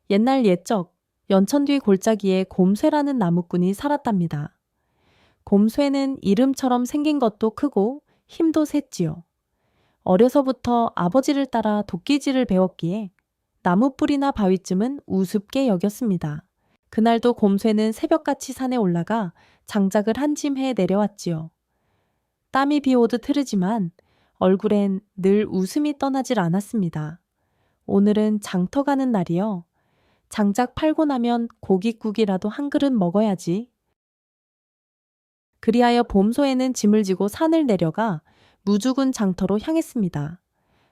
옛날 옛적 연천 뒤 골짜기에 곰쇠라는 나무꾼이 살았답니다. 곰쇠는 이름처럼 생긴 것도 크고 힘도 셌지요. 어려서부터 아버지를 따라 도끼질을 배웠기에 나무뿌리나 바위쯤은 우습게 여겼습니다. 그날도 곰쇠는 새벽같이 산에 올라가 장작을 한 짐 해 내려왔지요. 땀이 비오듯 흐르지만 얼굴엔 늘 웃음이 떠나질 않았습니다. 오늘은 장터 가는 날이요. 장작 팔고 나면 고깃국이라도 한 그릇 먹어야지. 그리하여 봄소에는 짐을 지고 산을 내려가 무주군 장터로 향했습니다.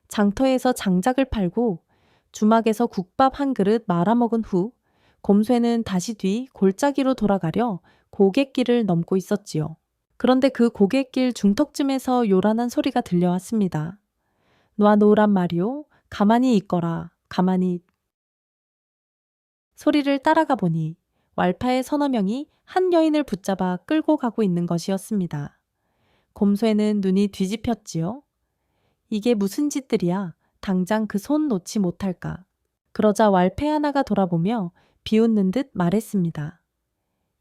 장터에서 장작을 팔고 주막에서 국밥 한 그릇 말아먹은 후 곰쇠는 다시 뒤 골짜기로 돌아가려 고갯길을 넘고 있었지요. 그런데 그 고갯길 중턱쯤에서 요란한 소리가 들려왔습니다. 놔놓으란 말이오. 가만히 있거라. 가만히. 소리를 따라가 보니 왈파의 서너 명이 한 여인을 붙잡아 끌고 가고 있는 것이었습니다. 곰쇠는 눈이 뒤집혔지요. 이게 무슨 짓들이야. 당장 그 손 놓지 못할까. 그러자 왈패 하나가 돌아보며 비웃는 듯 말했습니다.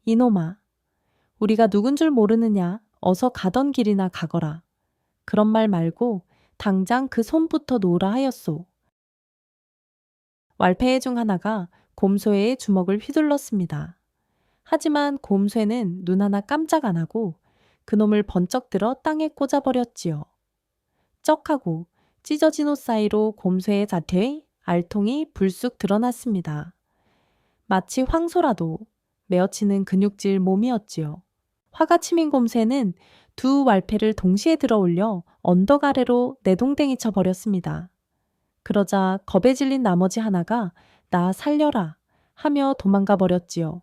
이놈아, 우리가 누군 줄 모르느냐. 어서 가던 길이나 가거라. 그런 말 말고 당장 그 손부터 놓으라 하였소. 왈패의 중 하나가 곰쇠의 주먹을 휘둘렀습니다. 하지만 곰쇠는 눈 하나 깜짝 안 하고 그놈을 번쩍 들어 땅에 꽂아버렸지요. 쩍하고 찢어진 옷 사이로 곰쇠의 자태의 알통이 불쑥 드러났습니다. 마치 황소라도 메어치는 근육질 몸이었지요. 화가 치민 곰쇠는 두 왈패를 동시에 들어올려 언덕 아래로 내동댕이 쳐버렸습니다. 그러자 겁에 질린 나머지 하나가 나 살려라 하며 도망가 버렸지요.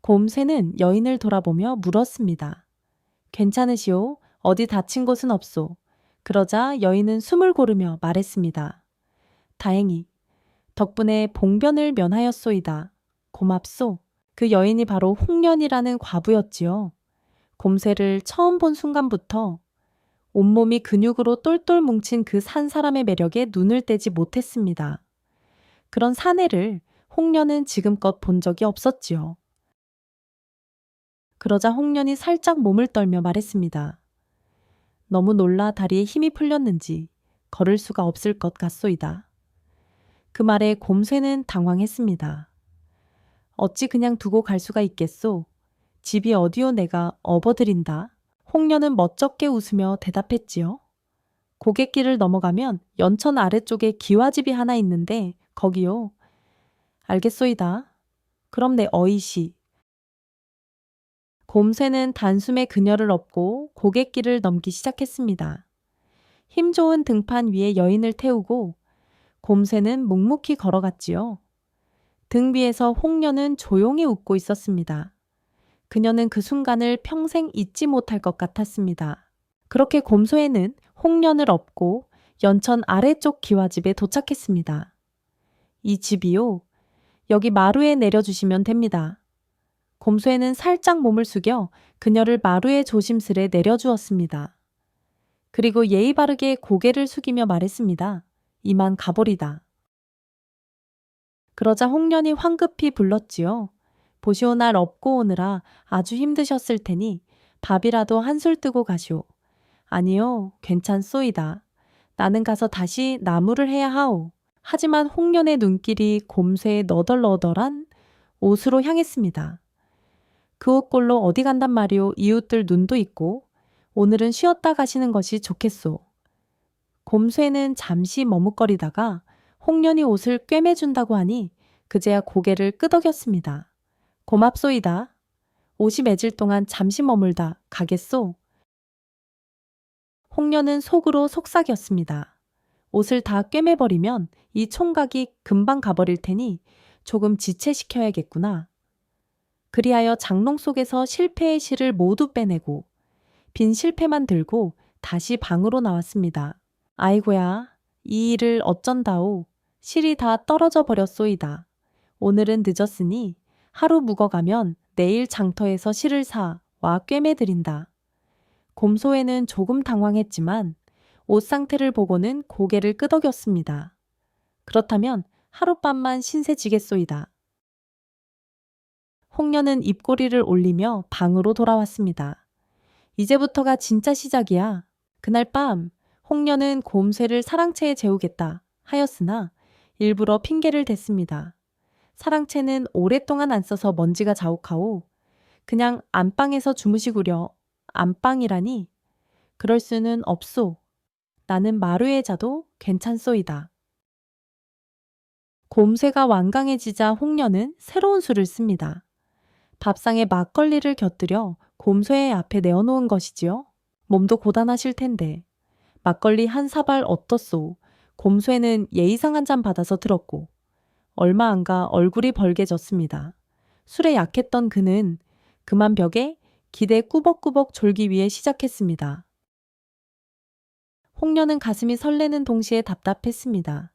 곰쇠는 여인을 돌아보며 물었습니다. 괜찮으시오? 어디 다친 곳은 없소. 그러자 여인은 숨을 고르며 말했습니다. 다행히 덕분에 봉변을 면하였소이다. 고맙소. 그 여인이 바로 홍련이라는 과부였지요. 곰쇠를 처음 본 순간부터 온몸이 근육으로 똘똘 뭉친 그 산 사람의 매력에 눈을 떼지 못했습니다. 그런 사내를 홍련은 지금껏 본 적이 없었지요. 그러자 홍련이 살짝 몸을 떨며 말했습니다. 너무 놀라 다리에 힘이 풀렸는지 걸을 수가 없을 것 같소이다. 그 말에 곰쇠는 당황했습니다. 어찌 그냥 두고 갈 수가 있겠소? 집이 어디요 내가 업어드린다. 홍련은 멋쩍게 웃으며 대답했지요. 고갯길을 넘어가면 연천 아래쪽에 기와집이 하나 있는데 거기요. 알겠소이다. 그럼 내 어이시. 곰쇠는 단숨에 그녀를 업고 고갯길을 넘기 시작했습니다. 힘 좋은 등판 위에 여인을 태우고 곰쇠는 묵묵히 걸어갔지요. 등 위에서 홍련은 조용히 웃고 있었습니다. 그녀는 그 순간을 평생 잊지 못할 것 같았습니다. 그렇게 곰소에는 홍련을 업고 연천 아래쪽 기와집에 도착했습니다. 이 집이요. 여기 마루에 내려주시면 됩니다. 곰소에는 살짝 몸을 숙여 그녀를 마루에 조심스레 내려주었습니다. 그리고 예의 바르게 고개를 숙이며 말했습니다. 이만 가버리다. 그러자 홍련이 황급히 불렀지요. 보시오 날 업고 오느라 아주 힘드셨을 테니 밥이라도 한술 뜨고 가시오. 아니요, 괜찮소이다. 나는 가서 다시 나무를 해야 하오. 하지만 홍련의 눈길이 곰쇠의 너덜너덜한 옷으로 향했습니다. 그 옷꼴로 어디 간단 말이오. 이웃들 눈도 있고 오늘은 쉬었다 가시는 것이 좋겠소. 곰쇠는 잠시 머뭇거리다가 홍련이 옷을 꿰매준다고 하니 그제야 고개를 끄덕였습니다. 고맙소이다. 옷이 맺을 동안 잠시 머물다 가겠소. 홍련은 속으로 속삭였습니다. 옷을 다 꿰매버리면 이 총각이 금방 가버릴 테니 조금 지체시켜야겠구나. 그리하여 장롱 속에서 실패의 실을 모두 빼내고 빈 실패만 들고 다시 방으로 나왔습니다. 아이고야, 이 일을 어쩐다오. 실이 다 떨어져 버렸소이다. 오늘은 늦었으니 하루 묵어가면 내일 장터에서 실을 사 와 꿰매드린다. 곰소에는 조금 당황했지만 옷 상태를 보고는 고개를 끄덕였습니다. 그렇다면 하룻밤만 신세지겠소이다. 홍련은 입꼬리를 올리며 방으로 돌아왔습니다. 이제부터가 진짜 시작이야. 그날 밤 홍련은 곰쇠를 사랑채에 재우겠다 하였으나 일부러 핑계를 댔습니다. 사랑채는 오랫동안 안 써서 먼지가 자욱하오. 그냥 안방에서 주무시구려. 안방이라니? 그럴 수는 없소. 나는 마루에 자도 괜찮소이다. 곰쇠가 완강해지자 홍련은 새로운 수를 씁니다. 밥상에 막걸리를 곁들여 곰쇠의 앞에 내어놓은 것이지요. 몸도 고단하실 텐데 막걸리 한 사발 어떻소. 곰쇠는 예의상 한 잔 받아서 들었고 얼마 안 가 얼굴이 벌개졌습니다. 술에 약했던 그는 그만 벽에 기대 꾸벅꾸벅 졸기 위해 시작했습니다. 홍련은 가슴이 설레는 동시에 답답했습니다.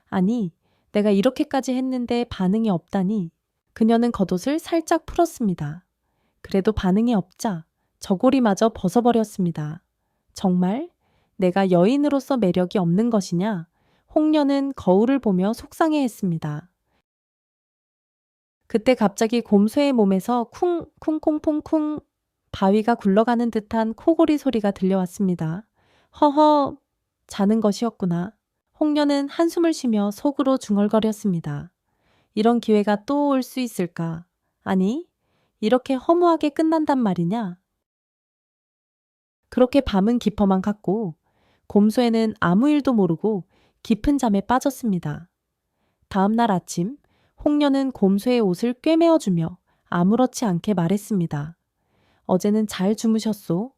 아니, 내가 이렇게까지 했는데 반응이 없다니. 그녀는 겉옷을 살짝 풀었습니다. 그래도 반응이 없자 저고리마저 벗어버렸습니다. 정말 내가 여인으로서 매력이 없는 것이냐? 홍련은 거울을 보며 속상해했습니다. 그때 갑자기 곰쇠의 몸에서 쿵쿵콩콩쿵 바위가 굴러가는 듯한 코골이 소리가 들려왔습니다. 허허, 자는 것이었구나. 홍련은 한숨을 쉬며 속으로 중얼거렸습니다. 이런 기회가 또 올 수 있을까? 아니, 이렇게 허무하게 끝난단 말이냐? 그렇게 밤은 깊어만 갔고 곰소에는 아무 일도 모르고 깊은 잠에 빠졌습니다. 다음 날 아침 홍련은 곰소의 옷을 꿰매어주며 아무렇지 않게 말했습니다. 어제는 잘 주무셨소?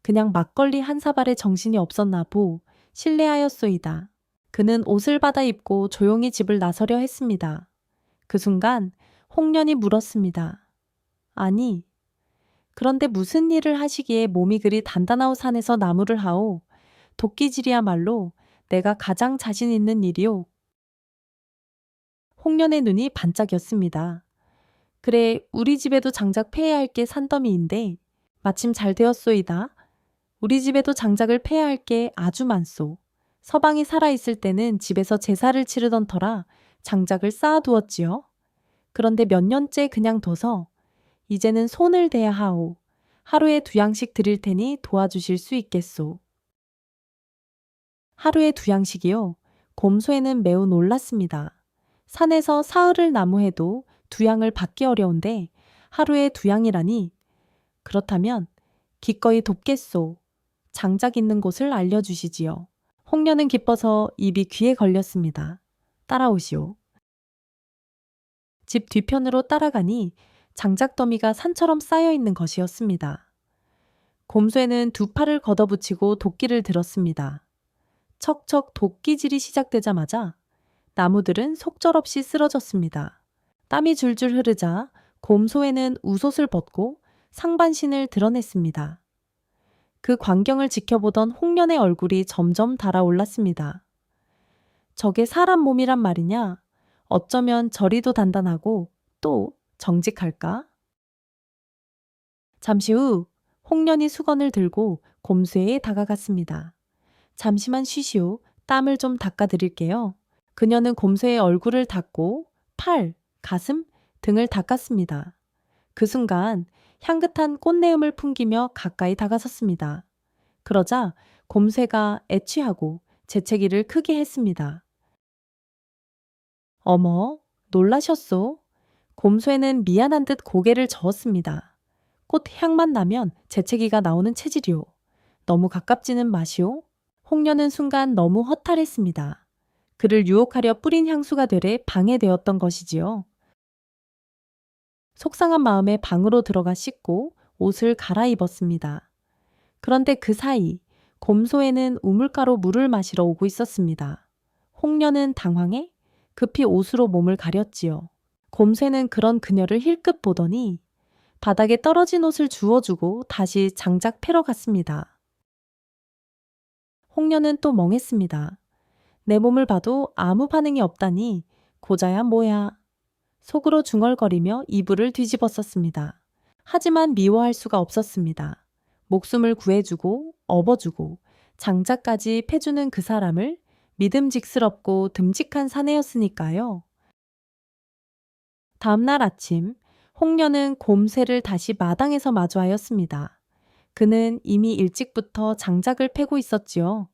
그냥 막걸리 한 사발에 정신이 없었나 보. 실례하였소이다. 그는 옷을 받아 입고 조용히 집을 나서려 했습니다. 그 순간 홍련이 물었습니다. 아니, 그런데 무슨 일을 하시기에 몸이 그리 단단하오 산에서 나무를 하오? 도끼질이야말로 내가 가장 자신 있는 일이오. 홍련의 눈이 반짝였습니다. 그래, 우리 집에도 장작 패야 할 게 산더미인데 마침 잘 되었소이다. 우리 집에도 장작을 패야 할 게 아주 많소. 서방이 살아있을 때는 집에서 제사를 치르던 터라 장작을 쌓아두었지요. 그런데 몇 년째 그냥 둬서 이제는 손을 대야 하오. 하루에 2양씩 드릴 테니 도와주실 수 있겠소. 하루에 2양씩이요. 곰소에는 매우 놀랐습니다. 산에서 사흘을 나무해도 2양을 받기 어려운데 하루에 2양이라니. 그렇다면 기꺼이 돕겠소. 장작 있는 곳을 알려주시지요. 홍련은 기뻐서 입이 귀에 걸렸습니다. 따라오시오. 집 뒤편으로 따라가니 장작더미가 산처럼 쌓여있는 것이었습니다. 곰쇠는 2 팔을 걷어붙이고 도끼를 들었습니다. 척척 도끼질이 시작되자마자 나무들은 속절없이 쓰러졌습니다. 땀이 줄줄 흐르자 곰소에는 웃옷을 벗고 상반신을 드러냈습니다. 그 광경을 지켜보던 홍련의 얼굴이 점점 달아올랐습니다. 저게 사람 몸이란 말이냐? 어쩌면 저리도 단단하고 또 정직할까? 잠시 후 홍련이 수건을 들고 곰쇠에 다가갔습니다. 잠시만 쉬시오. 땀을 좀 닦아드릴게요. 그녀는 곰쇠의 얼굴을 닦고 팔, 가슴, 등을 닦았습니다. 그 순간 향긋한 꽃내음을 풍기며 가까이 다가섰습니다. 그러자 곰쇠가 애취하고 재채기를 크게 했습니다. 어머, 놀라셨소? 곰쇠는 미안한 듯 고개를 저었습니다. 꽃 향만 나면 재채기가 나오는 체질이오. 너무 가깝지는 마시오. 홍련은 순간 너무 허탈했습니다. 그를 유혹하려 뿌린 향수가 되레 방해되었던 것이지요. 속상한 마음에 방으로 들어가 씻고 옷을 갈아입었습니다. 그런데 그 사이 곰소에는 우물가로 물을 마시러 오고 있었습니다. 홍련은 당황해 급히 옷으로 몸을 가렸지요. 곰새는 그런 그녀를 힐끗 보더니 바닥에 떨어진 옷을 주워주고 다시 장작 패러 갔습니다. 홍련은 또 멍했습니다. 내 몸을 봐도 아무 반응이 없다니 고자야 뭐야. 속으로 중얼거리며 이불을 뒤집었었습니다. 하지만 미워할 수가 없었습니다. 목숨을 구해주고 업어주고 장작까지 패주는 그 사람을 믿음직스럽고 듬직한 사내였으니까요. 다음날 아침, 홍련은 곰새를 다시 마당에서 마주하였습니다. 그는 이미 일찍부터 장작을 패고 있었지요.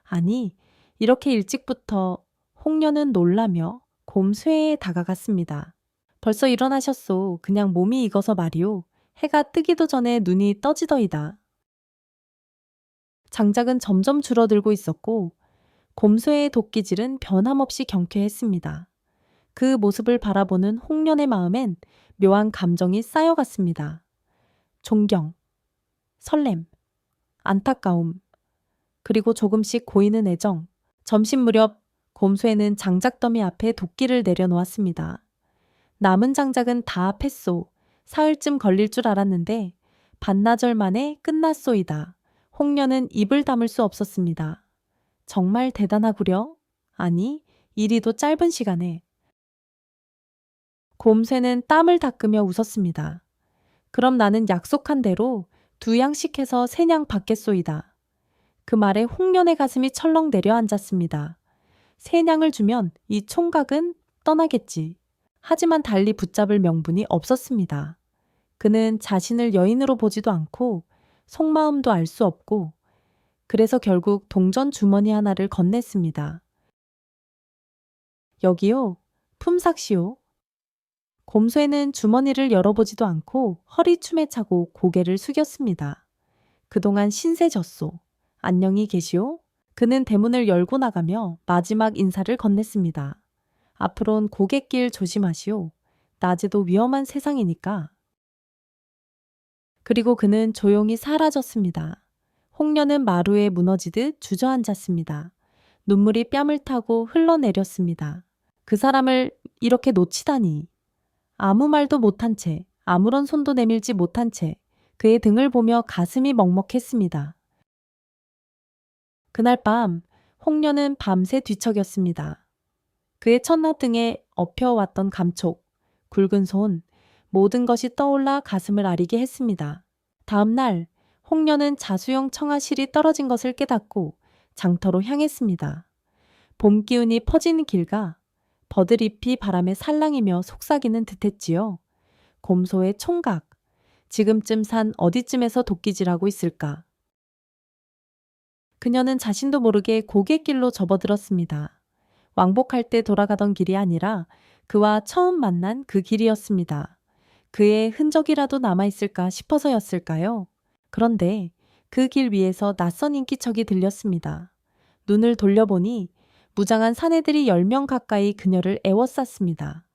아니, 이렇게 일찍부터 홍련은 놀라며 곰쇠에 다가갔습니다. 벌써 일어나셨소. 그냥 몸이 익어서 말이오. 해가 뜨기도 전에 눈이 떠지더이다. 장작은 점점 줄어들고 있었고 곰쇠의 도끼질은 변함없이 경쾌했습니다. 그 모습을 바라보는 홍련의 마음엔 묘한 감정이 쌓여갔습니다. 존경, 설렘, 안타까움, 그리고 조금씩 고이는 애정. 점심 무렵 곰쇠는 장작더미 앞에 도끼를 내려놓았습니다. 남은 장작은 다 팼소. 사흘쯤 걸릴 줄 알았는데 반나절 만에 끝났소이다. 홍련은 입을 다물 수 없었습니다. 정말 대단하구려. 아니, 이리도 짧은 시간에. 곰쇠는 땀을 닦으며 웃었습니다. 그럼 나는 약속한 대로 2양씩 해서 3냥 받겠소이다. 그 말에 홍련의 가슴이 철렁 내려앉았습니다. 3냥을 주면 이 총각은 떠나겠지. 하지만 달리 붙잡을 명분이 없었습니다. 그는 자신을 여인으로 보지도 않고 속마음도 알 수 없고 그래서 결국 동전 주머니 하나를 건넸습니다. 여기요, 품삯이요. 곰쇠는 주머니를 열어보지도 않고 허리춤에 차고 고개를 숙였습니다. 그동안 신세졌소. 안녕히 계시오. 그는 대문을 열고 나가며 마지막 인사를 건넸습니다. 앞으론 고갯길 조심하시오. 낮에도 위험한 세상이니까. 그리고 그는 조용히 사라졌습니다. 홍련은 마루에 무너지듯 주저앉았습니다. 눈물이 뺨을 타고 흘러내렸습니다. 그 사람을 이렇게 놓치다니. 아무 말도 못한 채, 아무런 손도 내밀지 못한 채 그의 등을 보며 가슴이 먹먹했습니다. 그날 밤 홍련은 밤새 뒤척였습니다. 그의 첫나등에 엎혀왔던 감촉, 굵은 손, 모든 것이 떠올라 가슴을 아리게 했습니다. 다음 날 홍련은 자수용 청아실이 떨어진 것을 깨닫고 장터로 향했습니다. 봄 기운이 퍼지는 길가 버들잎이 바람에 살랑이며 속삭이는 듯했지요. 곰소의 총각, 지금쯤 산 어디쯤에서 도끼질하고 있을까? 그녀는 자신도 모르게 고갯길로 접어들었습니다. 왕복할 때 돌아가던 길이 아니라 그와 처음 만난 그 길이었습니다. 그의 흔적이라도 남아있을까 싶어서였을까요? 그런데 그 길 위에서 낯선 인기척이 들렸습니다. 눈을 돌려보니 무장한 사내들이 10명 가까이 그녀를 애워쌌습니다.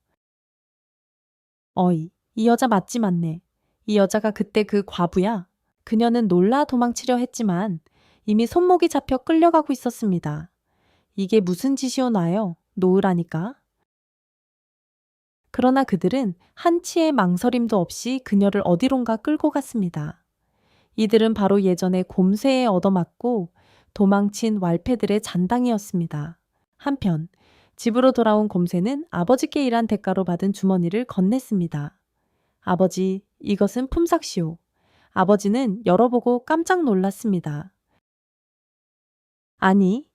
어이, 이 여자 맞지 맞네. 이 여자가 그때 그 과부야. 그녀는 놀라 도망치려 했지만 이미 손목이 잡혀 끌려가고 있었습니다. 이게 무슨 짓이오 나요? 놓으라니까. 그러나 그들은 한치의 망설임도 없이 그녀를 어디론가 끌고 갔습니다. 이들은 바로 예전에 곰새에 얻어맞고 도망친 왈패들의 잔당이었습니다. 한편 집으로 돌아온 곰새는 아버지께 일한 대가로 받은 주머니를 건넸습니다. 아버지, 이것은 품삯이오. 아버지는 열어보고 깜짝 놀랐습니다. 아니,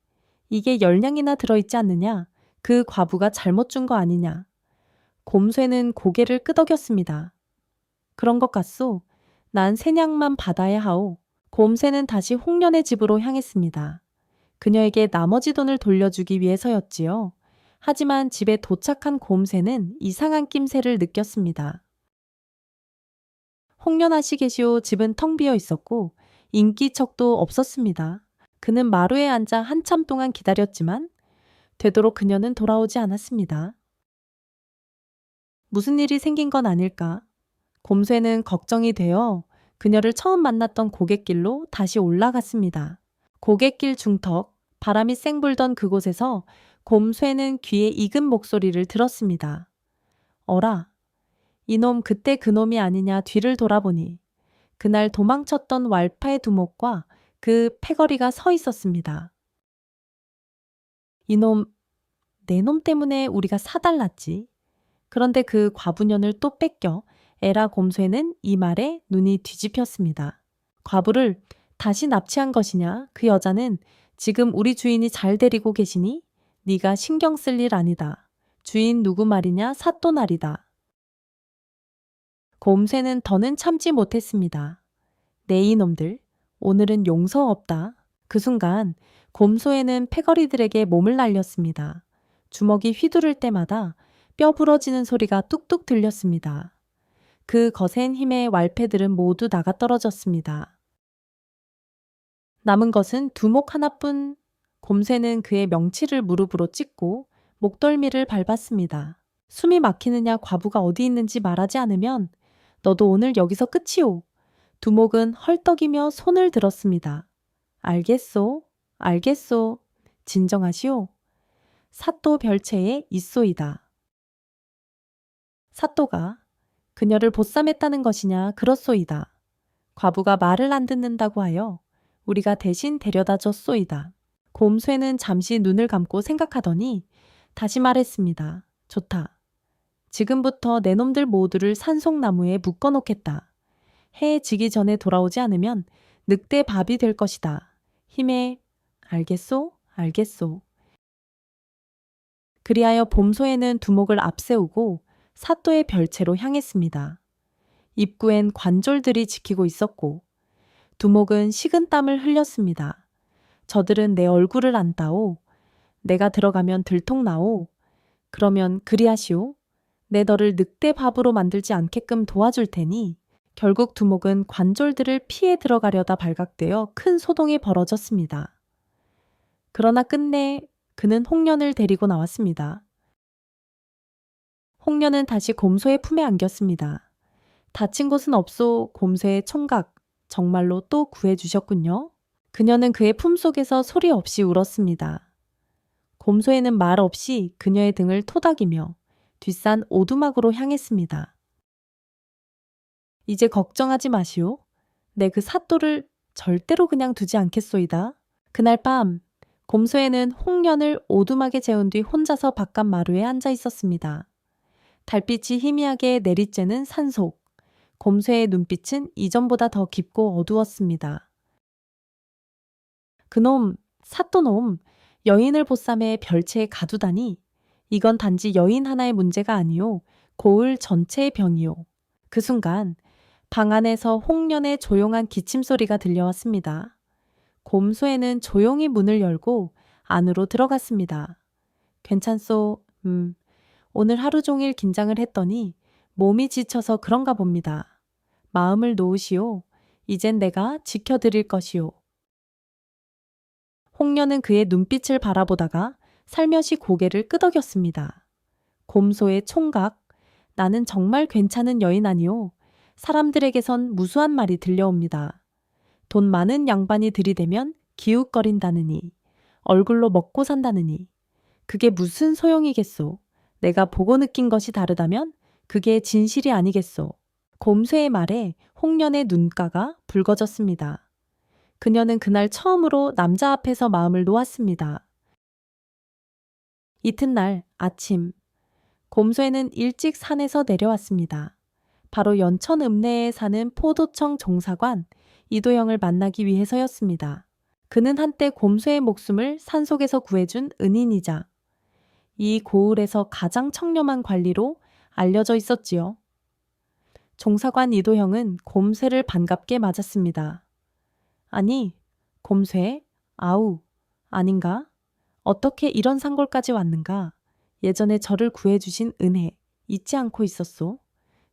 이게 10냥이나 들어있지 않느냐? 그 과부가 잘못 준 거 아니냐? 곰쇠는 고개를 끄덕였습니다. 그런 것 같소. 난 3냥만 받아야 하오. 곰새는 다시 홍련의 집으로 향했습니다. 그녀에게 나머지 돈을 돌려주기 위해서였지요. 하지만 집에 도착한 곰새는 이상한 낌새를 느꼈습니다. 홍련아씨 계시오. 집은 텅 비어 있었고 인기척도 없었습니다. 그는 마루에 앉아 한참 동안 기다렸지만 되도록 그녀는 돌아오지 않았습니다. 무슨 일이 생긴 건 아닐까? 곰쇠는 걱정이 되어 그녀를 처음 만났던 고갯길로 다시 올라갔습니다. 고갯길 중턱, 바람이 쌩 불던 그곳에서 곰쇠는 귀에 익은 목소리를 들었습니다. 어라, 이놈 그때 그놈이 아니냐. 뒤를 돌아보니 그날 도망쳤던 왈파의 두목과 그 패거리가 서 있었습니다. 이놈, 내 놈 때문에 우리가 사달랐지. 그런데 그 과부년을 또 뺏겨 에라 곰쇠는 이 말에 눈이 뒤집혔습니다. 과부를 다시 납치한 것이냐? 그 여자는 지금 우리 주인이 잘 데리고 계시니 네가 신경 쓸 일 아니다. 주인 누구 말이냐 사또날이다. 곰새는 더는 참지 못했습니다. 네 이놈들, 오늘은 용서 없다. 그 순간 곰소에는 패거리들에게 몸을 날렸습니다. 주먹이 휘두를 때마다 뼈 부러지는 소리가 뚝뚝 들렸습니다. 그 거센 힘에 왈패들은 모두 나가떨어졌습니다. 남은 것은 두목 하나뿐. 곰새는 그의 명치를 무릎으로 찍고 목덜미를 밟았습니다. 숨이 막히느냐 과부가 어디 있는지 말하지 않으면 너도 오늘 여기서 끝이오. 두목은 헐떡이며 손을 들었습니다. 알겠소, 알겠소. 진정하시오. 사또 별채에 있소이다. 사또가 그녀를 보쌈했다는 것이냐 그렇소이다. 과부가 말을 안 듣는다고 하여 우리가 대신 데려다 줬소이다. 곰쇠는 잠시 눈을 감고 생각하더니 다시 말했습니다. 좋다. 지금부터 내 놈들 모두를 산속나무에 묶어놓겠다. 해 지기 전에 돌아오지 않으면 늑대 밥이 될 것이다. 힘에 알겠소? 알겠소. 그리하여 봄소에는 두목을 앞세우고 사또의 별채로 향했습니다. 입구엔 관졸들이 지키고 있었고 두목은 식은땀을 흘렸습니다. 저들은 내 얼굴을 안다오. 내가 들어가면 들통나오. 그러면 그리하시오. 내 너를 늑대 밥으로 만들지 않게끔 도와줄 테니. 결국 두목은 관졸들을 피해 들어가려다 발각되어 큰 소동이 벌어졌습니다. 그러나 끝내 그는 홍련을 데리고 나왔습니다. 홍련은 다시 곰소의 품에 안겼습니다. 다친 곳은 없소. 곰소의 총각 정말로 또 구해주셨군요. 그녀는 그의 품속에서 소리 없이 울었습니다. 곰소에는 말 없이 그녀의 등을 토닥이며 뒷산 오두막으로 향했습니다. 이제 걱정하지 마시오. 내 그 사또를 절대로 그냥 두지 않겠소이다. 그날 밤 곰소에는 홍련을 오두막에 재운 뒤 혼자서 바깥 마루에 앉아 있었습니다. 달빛이 희미하게 내리쬐는 산속. 곰소의 눈빛은 이전보다 더 깊고 어두웠습니다. 그놈, 사또놈, 여인을 보쌈에 별채에 가두다니. 이건 단지 여인 하나의 문제가 아니오. 고을 전체의 병이오. 그 순간 방 안에서 홍련의 조용한 기침소리가 들려왔습니다. 곰소에는 조용히 문을 열고 안으로 들어갔습니다. 괜찮소? 오늘 하루 종일 긴장을 했더니 몸이 지쳐서 그런가 봅니다. 마음을 놓으시오. 이젠 내가 지켜드릴 것이오. 홍련은 그의 눈빛을 바라보다가 살며시 고개를 끄덕였습니다. 곰소의 총각, 나는 정말 괜찮은 여인 아니오. 사람들에게선 무수한 말이 들려옵니다. 돈 많은 양반이 들이대면 기웃거린다느니, 얼굴로 먹고 산다느니, 그게 무슨 소용이겠소. 내가 보고 느낀 것이 다르다면 그게 진실이 아니겠소. 곰쇠의 말에 홍련의 눈가가 붉어졌습니다. 그녀는 그날 처음으로 남자 앞에서 마음을 놓았습니다. 이튿날 아침, 곰소에는 일찍 산에서 내려왔습니다. 바로 연천 읍내에 사는 포도청 종사관 이도영을 만나기 위해서였습니다. 그는 한때 곰소의 목숨을 산속에서 구해준 은인이자 이 고을에서 가장 청렴한 관리로 알려져 있었지요. 종사관 이도형은 곰쇠를 반갑게 맞았습니다. 아니, 곰쇠? 아우, 아닌가? 어떻게 이런 산골까지 왔는가? 예전에 저를 구해주신 은혜 잊지 않고 있었소.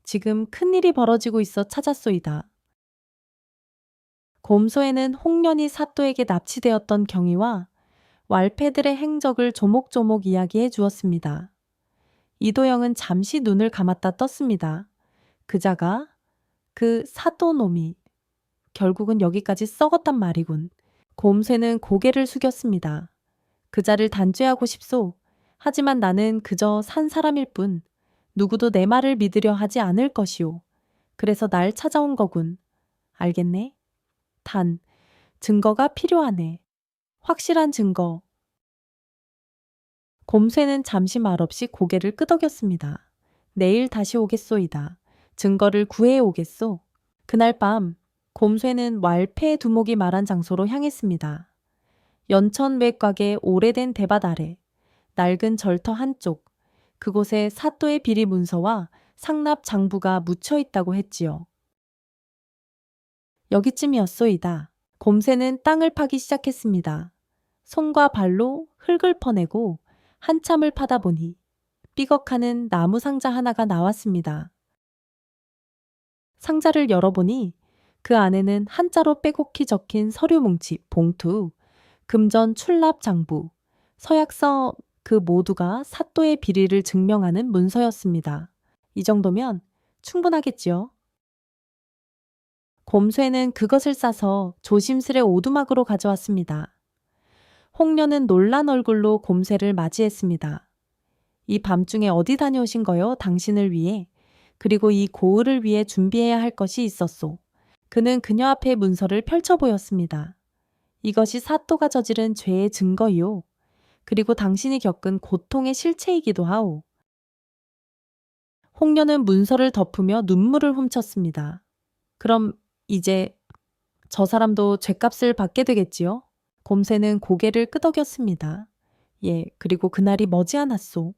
지금 큰일이 벌어지고 있어 찾았소이다. 곰소에는 홍련이 사또에게 납치되었던 경위와 왈패들의 행적을 조목조목 이야기해 주었습니다. 이도영은 잠시 눈을 감았다 떴습니다. 그자가 그 사또놈이 결국은 여기까지 썩었단 말이군. 곰쇠는 고개를 숙였습니다. 그자를 단죄하고 싶소. 하지만 나는 그저 산 사람일 뿐 누구도 내 말을 믿으려 하지 않을 것이오. 그래서 날 찾아온 거군. 알겠네? 단, 증거가 필요하네. 확실한 증거. 곰쇠는 잠시 말없이 고개를 끄덕였습니다. 내일 다시 오겠소이다. 증거를 구해 오겠소. 그날 밤 곰쇠는 왈패 두목이 말한 장소로 향했습니다. 연천 외곽의 오래된 대밭 아래, 낡은 절터 한쪽, 그곳에 사또의 비리 문서와 상납 장부가 묻혀 있다고 했지요. 여기쯤이었소이다. 곰새는 땅을 파기 시작했습니다. 손과 발로 흙을 퍼내고 한참을 파다 보니 삐걱하는 나무 상자 하나가 나왔습니다. 상자를 열어보니 그 안에는 한자로 빼곡히 적힌 서류 뭉치, 봉투, 금전 출납 장부, 서약서 그 모두가 사또의 비리를 증명하는 문서였습니다. 이 정도면 충분하겠지요. 곰쇠는 그것을 싸서 조심스레 오두막으로 가져왔습니다. 홍련은 놀란 얼굴로 곰쇠를 맞이했습니다. 이 밤중에 어디 다녀오신 거요? 당신을 위해. 그리고 이 고을을 위해 준비해야 할 것이 있었소. 그는 그녀 앞에 문서를 펼쳐 보였습니다. 이것이 사또가 저지른 죄의 증거이요. 그리고 당신이 겪은 고통의 실체이기도 하오. 홍련은 문서를 덮으며 눈물을 훔쳤습니다. 그럼 이제 저 사람도 죗값을 받게 되겠지요? 곰새는 고개를 끄덕였습니다. 예, 그리고 그날이 머지않았소.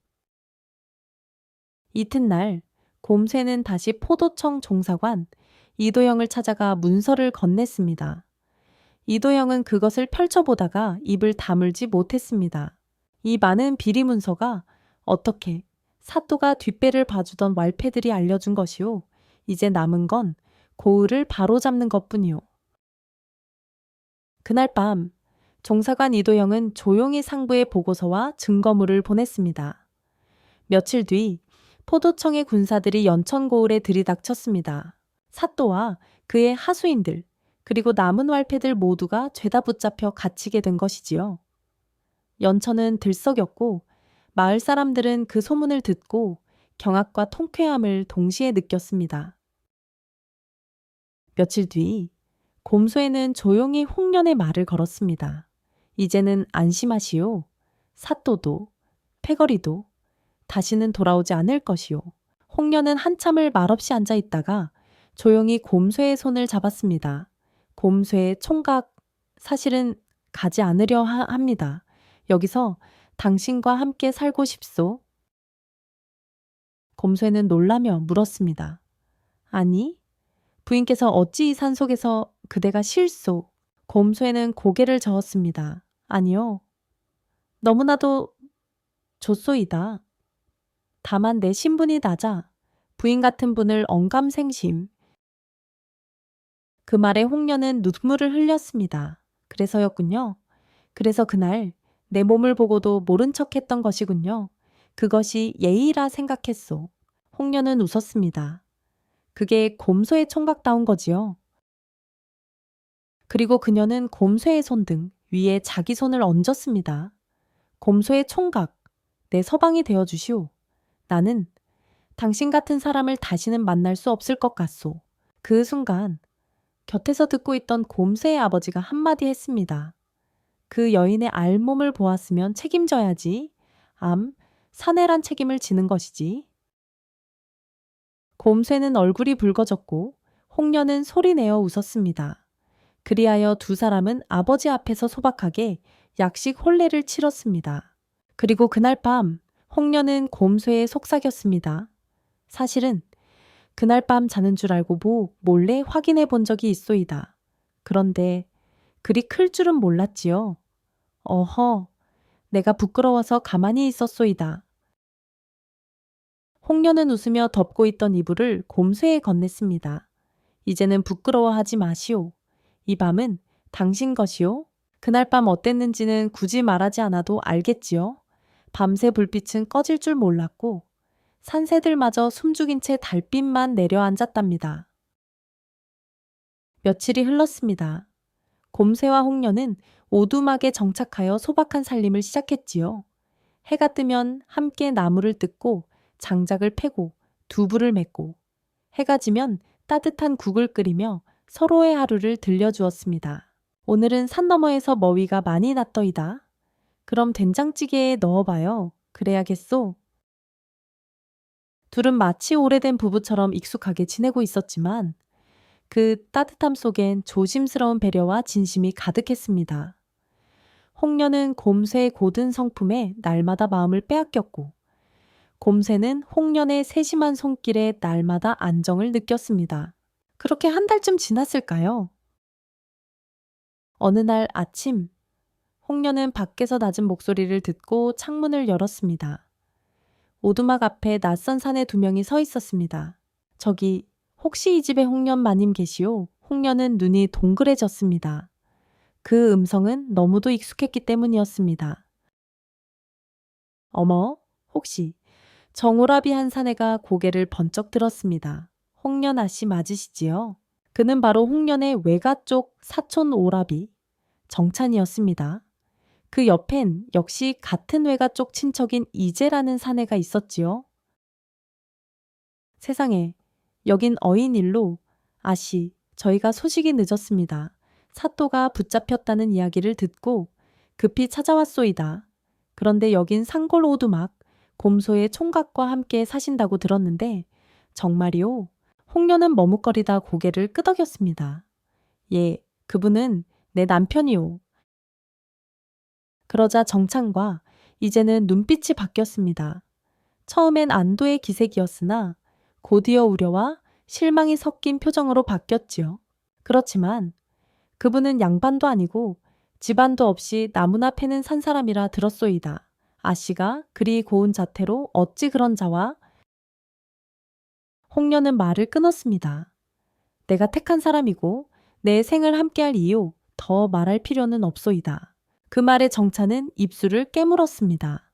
이튿날 곰새는 다시 포도청 종사관 이도영을 찾아가 문서를 건넸습니다. 이도영은 그것을 펼쳐보다가 입을 다물지 못했습니다. 이 많은 비리 문서가 어떻게 사또가 뒷배를 봐주던 왈패들이 알려준 것이오. 이제 남은 건 고을을 바로잡는 것뿐이오. 그날 밤 종사관 이도영은 조용히 상부에 보고서와 증거물을 보냈습니다. 며칠 뒤 포도청의 군사들이 연천고을에 들이닥쳤습니다. 사또와 그의 하수인들 그리고 남은 왈패들 모두가 죄다 붙잡혀 갇히게 된 것이지요. 연천은 들썩였고 마을 사람들은 그 소문을 듣고 경악과 통쾌함을 동시에 느꼈습니다. 며칠 뒤 곰소에는 조용히 홍련의 말을 걸었습니다. 이제는 안심하시오. 사또도 패거리도 다시는 돌아오지 않을 것이오. 홍련은 한참을 말없이 앉아 있다가 조용히 곰쇠의 손을 잡았습니다. 곰쇠의 총각 사실은 가지 않으려 합니다. 여기서 당신과 함께 살고 싶소. 곰쇠는 놀라며 물었습니다. 아니, 부인께서 어찌 이 산속에서 그대가 실소? 곰쇠는 고개를 저었습니다. 아니요. 너무나도 좋소이다. 다만 내 신분이 낮아 부인 같은 분을 언감생심. 그 말에 홍련은 눈물을 흘렸습니다. 그래서였군요. 그래서 그날 내 몸을 보고도 모른 척했던 것이군요. 그것이 예의라 생각했소. 홍련은 웃었습니다. 그게 곰소의 총각다운 거지요. 그리고 그녀는 곰쇠의 손등 위에 자기 손을 얹었습니다. 곰소의 총각, 내 서방이 되어주시오. 나는 당신 같은 사람을 다시는 만날 수 없을 것 같소. 그 순간 곁에서 듣고 있던 곰새의 아버지가 한마디 했습니다. 그 여인의 알몸을 보았으면 책임져야지. 사내란 책임을 지는 것이지. 곰새는 얼굴이 붉어졌고 홍련은 소리내어 웃었습니다. 그리하여 두 사람은 아버지 앞에서 소박하게 약식 혼례를 치렀습니다. 그리고 그날 밤 홍련은 곰쇠에 속삭였습니다. 사실은 그날 밤 자는 줄 알고 몰래 확인해 본 적이 있소이다. 그런데 그리 클 줄은 몰랐지요. 어허, 내가 부끄러워서 가만히 있었소이다. 홍련은 웃으며 덮고 있던 이불을 곰쇠에 건넸습니다. 이제는 부끄러워하지 마시오. 이 밤은 당신 것이오. 그날 밤 어땠는지는 굳이 말하지 않아도 알겠지요. 밤새 불빛은 꺼질 줄 몰랐고 산새들마저 숨죽인 채 달빛만 내려앉았답니다. 며칠이 흘렀습니다. 곰새와 홍련은 오두막에 정착하여 소박한 살림을 시작했지요. 해가 뜨면 함께 나무를 뜯고 장작을 패고 두부를 맺고 해가 지면 따뜻한 국을 끓이며 서로의 하루를 들려주었습니다. 오늘은 산 너머에서 머위가 많이 났더이다. 그럼 된장찌개에 넣어봐요. 그래야겠소. 둘은 마치 오래된 부부처럼 익숙하게 지내고 있었지만 그 따뜻함 속엔 조심스러운 배려와 진심이 가득했습니다. 홍련은 곰새의 고든 성품에 날마다 마음을 빼앗겼고 곰새는 홍련의 세심한 손길에 날마다 안정을 느꼈습니다. 그렇게 한 달쯤 지났을까요? 어느 날 아침, 홍련은 밖에서 낮은 목소리를 듣고 창문을 열었습니다. 오두막 앞에 낯선 사내 두 명이 서 있었습니다. 저기, 혹시 이 집에 홍련 마님 계시오? 홍련은 눈이 동그래졌습니다. 그 음성은 너무도 익숙했기 때문이었습니다. 어머, 혹시 정오라비 한 사내가 고개를 번쩍 들었습니다. 홍련 아씨 맞으시지요? 그는 바로 홍련의 외가 쪽 사촌 오라비, 정찬이었습니다. 그 옆엔 역시 같은 외가 쪽 친척인 이재라는 사내가 있었지요. 세상에, 여긴 어인일로 아씨, 저희가 소식이 늦었습니다. 사또가 붙잡혔다는 이야기를 듣고 급히 찾아왔소이다. 그런데 여긴 상골 오두막, 곰소의 총각과 함께 사신다고 들었는데 정말이오? 홍련은 머뭇거리다 고개를 끄덕였습니다. 예, 그분은 내 남편이오. 그러자 정찬과 이제는 눈빛이 바뀌었습니다. 처음엔 안도의 기색이었으나 곧이어 우려와 실망이 섞인 표정으로 바뀌었지요. 그렇지만 그분은 양반도 아니고 집안도 없이 나무나 패는 산 사람이라 들었소이다. 아씨가 그리 고운 자태로 어찌 그런 자와 홍련은 말을 끊었습니다. 내가 택한 사람이고 내 생을 함께할 이유 더 말할 필요는 없소이다. 그 말에 정찬은 입술을 깨물었습니다.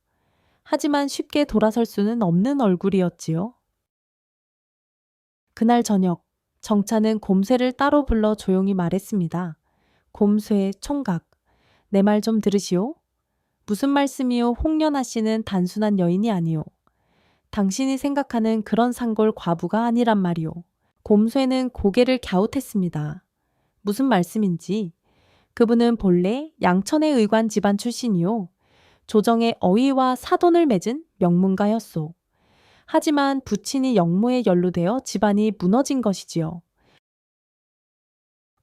하지만 쉽게 돌아설 수는 없는 얼굴이었지요. 그날 저녁 정찬은 곰쇠를 따로 불러 조용히 말했습니다. 곰쇠 총각, 내 말 좀 들으시오. 무슨 말씀이오? 홍련아 씨는 단순한 여인이 아니오. 당신이 생각하는 그런 상골 과부가 아니란 말이오. 곰쇠는 고개를 갸웃했습니다. 무슨 말씀인지. 그분은 본래 양천의 의관 집안 출신이요. 조정의 어휘와 사돈을 맺은 명문가였소. 하지만 부친이 영모에 연루되어 집안이 무너진 것이지요.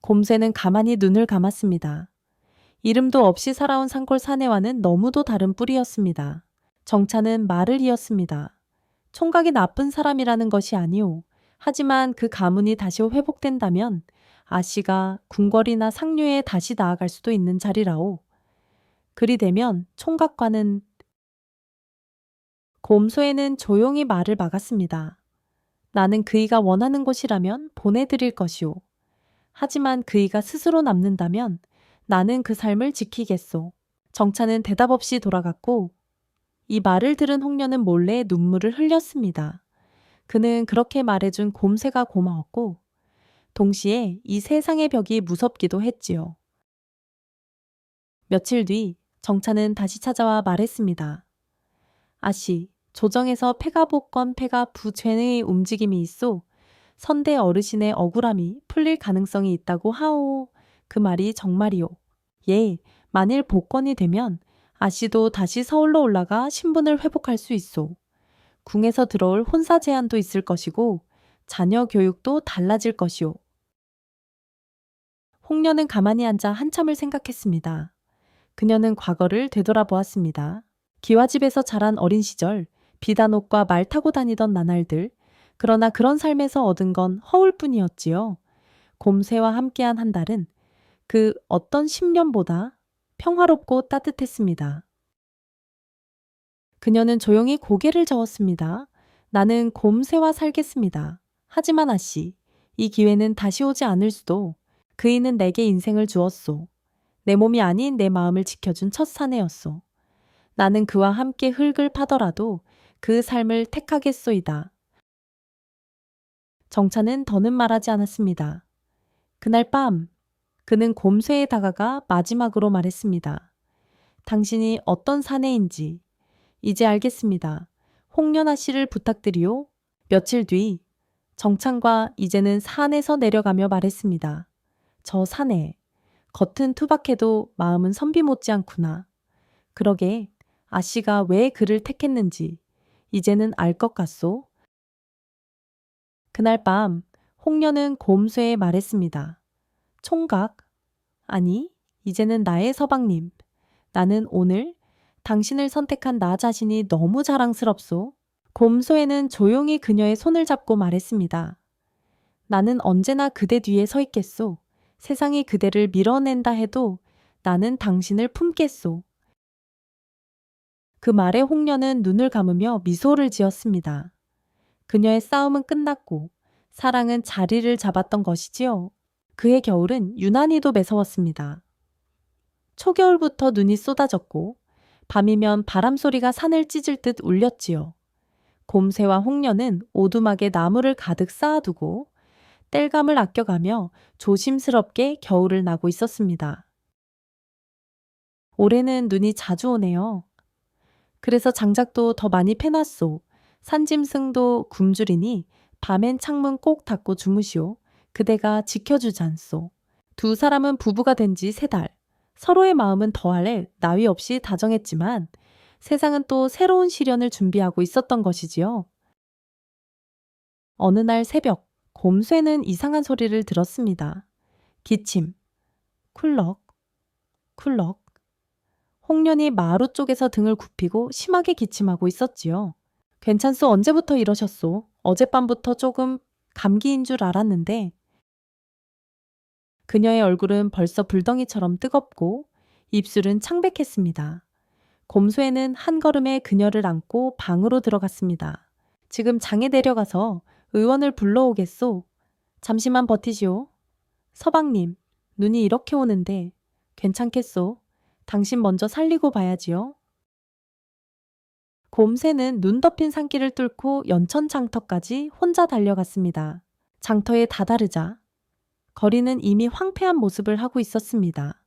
곰새는 가만히 눈을 감았습니다. 이름도 없이 살아온 산골 사내와는 너무도 다른 뿌리였습니다. 정찬은 말을 이었습니다. 총각이 나쁜 사람이라는 것이 아니오. 하지만 그 가문이 다시 회복된다면 아씨가 궁궐이나 상류에 다시 나아갈 수도 있는 자리라오. 그리 되면 총각과는 곰소에는 조용히 말을 막았습니다. 나는 그이가 원하는 곳이라면 보내드릴 것이오. 하지만 그이가 스스로 남는다면 나는 그 삶을 지키겠소. 정찬은 대답 없이 돌아갔고 이 말을 들은 홍련은 몰래 눈물을 흘렸습니다. 그는 그렇게 말해준 곰새가 고마웠고 동시에 이 세상의 벽이 무섭기도 했지요. 며칠 뒤 정찬은 다시 찾아와 말했습니다. 아씨, 조정에서 폐가 복권 폐가 부죄의 움직임이 있어 선대 어르신의 억울함이 풀릴 가능성이 있다고 하오. 그 말이 정말이오. 예, 만일 복권이 되면 아씨도 다시 서울로 올라가 신분을 회복할 수 있소. 궁에서 들어올 혼사 제한도 있을 것이고 자녀 교육도 달라질 것이오. 홍련은 가만히 앉아 한참을 생각했습니다. 그녀는 과거를 되돌아보았습니다. 기와집에서 자란 어린 시절, 비단옷과 말 타고 다니던 나날들, 그러나 그런 삶에서 얻은 건 허울뿐이었지요. 곰새와 함께한 한 달은 그 어떤 10년보다 평화롭고 따뜻했습니다. 그녀는 조용히 고개를 저었습니다. 나는 곰새와 살겠습니다. 하지만 아씨, 이 기회는 다시 오지 않을 수도. 그이는 내게 인생을 주었소. 내 몸이 아닌 내 마음을 지켜준 첫 사내였소. 나는 그와 함께 흙을 파더라도 그 삶을 택하겠소이다. 정찬은 더는 말하지 않았습니다. 그날 밤 그는 곰쇠에 다가가 마지막으로 말했습니다. 당신이 어떤 사내인지 이제 알겠습니다. 홍련아 씨를 부탁드리오. 며칠 뒤 정찬과 이제는 산에서 내려가며 말했습니다. 저 사내, 겉은 투박해도 마음은 선비 못지않구나. 그러게 아씨가 왜 그를 택했는지 이제는 알 것 같소. 그날 밤 홍련은 곰쇠에 말했습니다. 총각, 아니 이제는 나의 서방님, 나는 오늘 당신을 선택한 나 자신이 너무 자랑스럽소. 곰소애는 조용히 그녀의 손을 잡고 말했습니다. 나는 언제나 그대 뒤에 서 있겠소. 세상이 그대를 밀어낸다 해도 나는 당신을 품겠소. 그 말에 홍련은 눈을 감으며 미소를 지었습니다. 그녀의 싸움은 끝났고 사랑은 자리를 잡았던 것이지요. 그의 겨울은 유난히도 매서웠습니다. 초겨울부터 눈이 쏟아졌고 밤이면 바람소리가 산을 찢을 듯 울렸지요. 곰새와 홍련은 오두막에 나무를 가득 쌓아두고 땔감을 아껴가며 조심스럽게 겨울을 나고 있었습니다. 올해는 눈이 자주 오네요. 그래서 장작도 더 많이 패놨소. 산짐승도 굶주리니 밤엔 창문 꼭 닫고 주무시오. 그대가 지켜주잖소. 두 사람은 부부가 된 지 3달. 서로의 마음은 더할 나위 없이 다정했지만 세상은 또 새로운 시련을 준비하고 있었던 것이지요. 어느 날 새벽, 곰쇠는 이상한 소리를 들었습니다. 기침, 쿨럭, 쿨럭. 홍련이 마루 쪽에서 등을 굽히고 심하게 기침하고 있었지요. 괜찮소? 언제부터 이러셨소? 어젯밤부터 조금 감기인 줄 알았는데. 그녀의 얼굴은 벌써 불덩이처럼 뜨겁고 입술은 창백했습니다. 곰소애는 한 걸음에 그녀를 안고 방으로 들어갔습니다. 지금 장에 내려가서 의원을 불러오겠소. 잠시만 버티시오. 서방님, 눈이 이렇게 오는데 괜찮겠소? 당신 먼저 살리고 봐야지요. 곰새는 눈 덮인 산길을 뚫고 연천 장터까지 혼자 달려갔습니다. 장터에 다다르자 거리는 이미 황폐한 모습을 하고 있었습니다.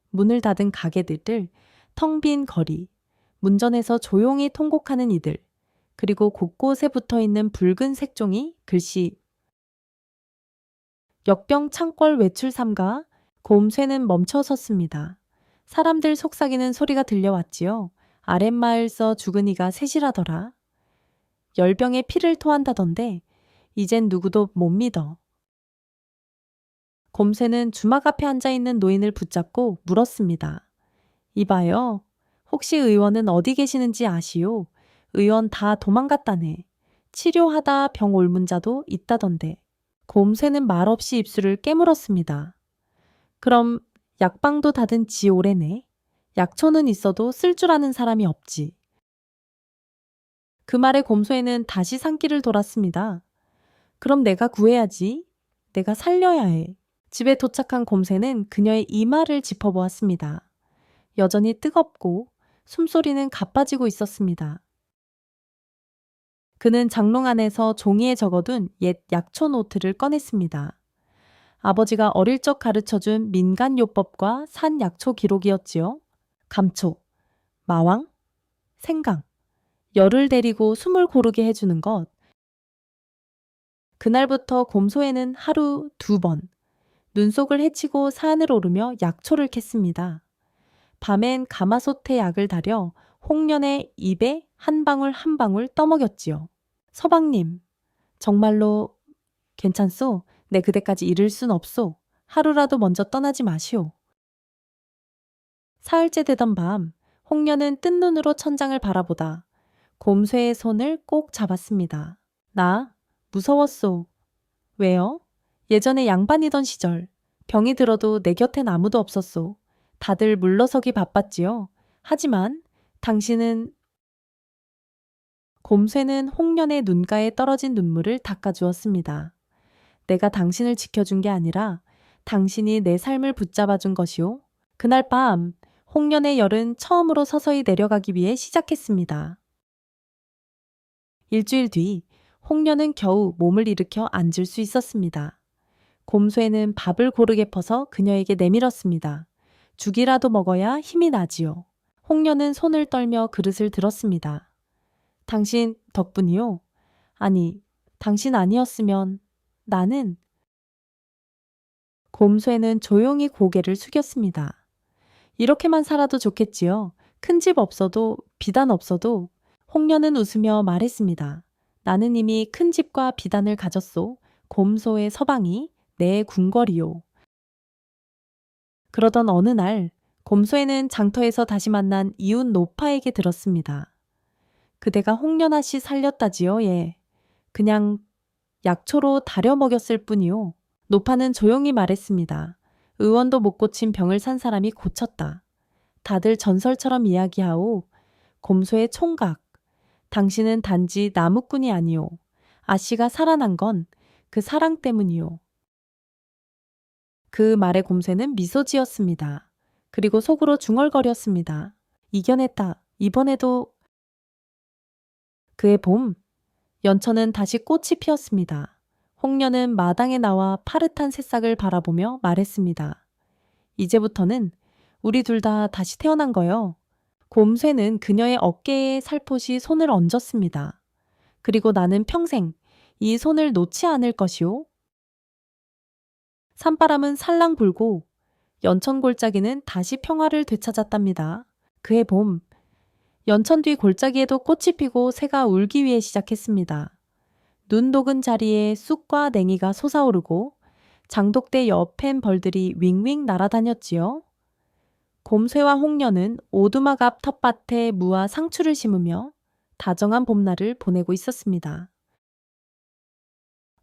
문을 닫은 가게들을, 텅 빈 거리, 문전에서 조용히 통곡하는 이들, 그리고 곳곳에 붙어있는 붉은 색종이 글씨. 역병 창궐 외출 삼가 곰새는 멈춰 섰습니다. 사람들 속삭이는 소리가 들려왔지요. 아랫마을서 죽은 이가 셋이라더라. 열병에 피를 토한다던데 이젠 누구도 못 믿어. 곰새는 주막 앞에 앉아있는 노인을 붙잡고 물었습니다. 이봐요. 혹시 의원은 어디 계시는지 아시오? 의원 다 도망갔다네. 치료하다 병 옮은 자도 있다던데. 곰새는 말없이 입술을 깨물었습니다. 그럼 약방도 닫은 지 오래네. 약초는 있어도 쓸 줄 아는 사람이 없지. 그 말에 곰소애는 다시 산길을 돌았습니다. 그럼 내가 구해야지. 내가 살려야 해. 집에 도착한 곰새는 그녀의 이마를 짚어보았습니다. 여전히 뜨겁고 숨소리는 가빠지고 있었습니다. 그는 장롱 안에서 종이에 적어둔 옛 약초 노트를 꺼냈습니다. 아버지가 어릴 적 가르쳐준 민간요법과 산 약초 기록이었지요. 감초, 마왕, 생강, 열을 데리고 숨을 고르게 해주는 것. 그날부터 곰소애는 하루 2번 눈속을 헤치고 산을 오르며 약초를 캤습니다. 밤엔 가마솥에 약을 달여 홍련의 입에 한 방울 한 방울 떠먹였지요. 서방님, 정말로 괜찮소? 내 그대까지 이를 순 없소. 하루라도 먼저 떠나지 마시오. 사흘째 되던 밤, 홍련은 뜬 눈으로 천장을 바라보다 곰쇠의 손을 꼭 잡았습니다. 나 무서웠소. 왜요? 예전에 양반이던 시절 병이 들어도 내 곁엔 아무도 없었소. 다들 물러서기 바빴지요. 하지만 당신은 곰쇠는 홍련의 눈가에 떨어진 눈물을 닦아주었습니다. 내가 당신을 지켜준 게 아니라 당신이 내 삶을 붙잡아준 것이오. 그날 밤 홍련의 열은 처음으로 서서히 내려가기 위해 시작했습니다. 일주일 뒤 홍련은 겨우 몸을 일으켜 앉을 수 있었습니다. 곰쇠는 밥을 고르게 퍼서 그녀에게 내밀었습니다. 죽이라도 먹어야 힘이 나지요. 홍련은 손을 떨며 그릇을 들었습니다. 당신 덕분이요? 아니, 당신 아니었으면 나는... 곰쇠는 조용히 고개를 숙였습니다. 이렇게만 살아도 좋겠지요. 큰 집 없어도 비단 없어도. 홍련은 웃으며 말했습니다. 나는 이미 큰 집과 비단을 가졌소. 곰소의 서방이 내 궁궐이요. 그러던 어느 날 곰소애는 장터에서 다시 만난 이웃 노파에게 들었습니다. 그대가 홍련아 씨 살렸다지요, 예. 그냥 약초로 다려 먹였을 뿐이요. 노파는 조용히 말했습니다. 의원도 못 고친 병을 산 사람이 고쳤다. 다들 전설처럼 이야기하오. 곰소의 총각. 당신은 단지 나무꾼이 아니오. 아씨가 살아난 건 그 사랑 때문이오. 그 말에 곰새는 미소 지었습니다. 그리고 속으로 중얼거렸습니다. 이겨냈다. 이번에도. 그의 봄. 연천은 다시 꽃이 피었습니다. 홍련은 마당에 나와 파릇한 새싹을 바라보며 말했습니다. 이제부터는 우리 둘 다 다시 태어난 거요. 곰새는 그녀의 어깨에 살포시 손을 얹었습니다. 그리고 나는 평생 이 손을 놓지 않을 것이오. 산바람은 살랑 불고 연천 골짜기는 다시 평화를 되찾았답니다. 그해 봄, 연천 뒤 골짜기에도 꽃이 피고 새가 울기 위해 시작했습니다. 눈 녹은 자리에 쑥과 냉이가 솟아오르고 장독대 옆엔 벌들이 윙윙 날아다녔지요. 곰새와 홍련은 오두막 앞 텃밭에 무와 상추를 심으며 다정한 봄날을 보내고 있었습니다.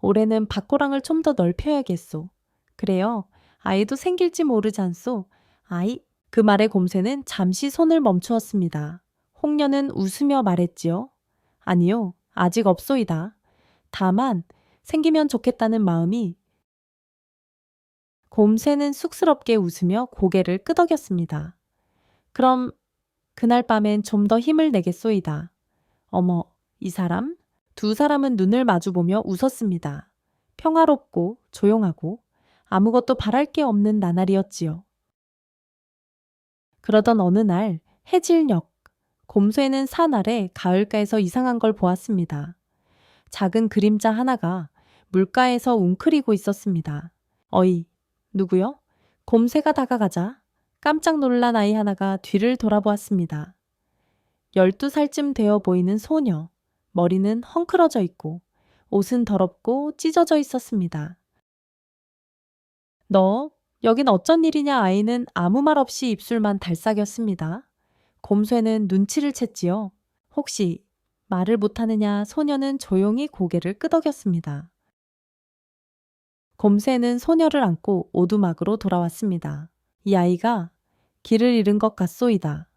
올해는 밭고랑을 좀 더 넓혀야겠소. 그래요. 아이도 생길지 모르지 않소. 아이. 그 말에 곰새는 잠시 손을 멈추었습니다. 홍련은 웃으며 말했지요. 아니요. 아직 없소이다. 다만 생기면 좋겠다는 마음이. 곰새는 쑥스럽게 웃으며 고개를 끄덕였습니다. 그럼 그날 밤엔 좀 더 힘을 내겠소이다. 어머, 이 사람? 두 사람은 눈을 마주보며 웃었습니다. 평화롭고 조용하고 아무것도 바랄 게 없는 나날이었지요. 그러던 어느 날 해질녘, 곰새는 산 아래 가을가에서 이상한 걸 보았습니다. 작은 그림자 하나가 물가에서 웅크리고 있었습니다. 어이, 누구요? 곰새가 다가가자 깜짝 놀란 아이 하나가 뒤를 돌아보았습니다. 12살쯤 되어 보이는 소녀, 머리는 헝클어져 있고 옷은 더럽고 찢어져 있었습니다. 너, 여긴 어쩐 일이냐? 아이는 아무 말 없이 입술만 달싹였습니다. 곰새는 눈치를 챘지요. 혹시 말을 못하느냐? 소녀는 조용히 고개를 끄덕였습니다. 곰새는 소녀를 안고 오두막으로 돌아왔습니다. 이 아이가 길을 잃은 것 같소이다.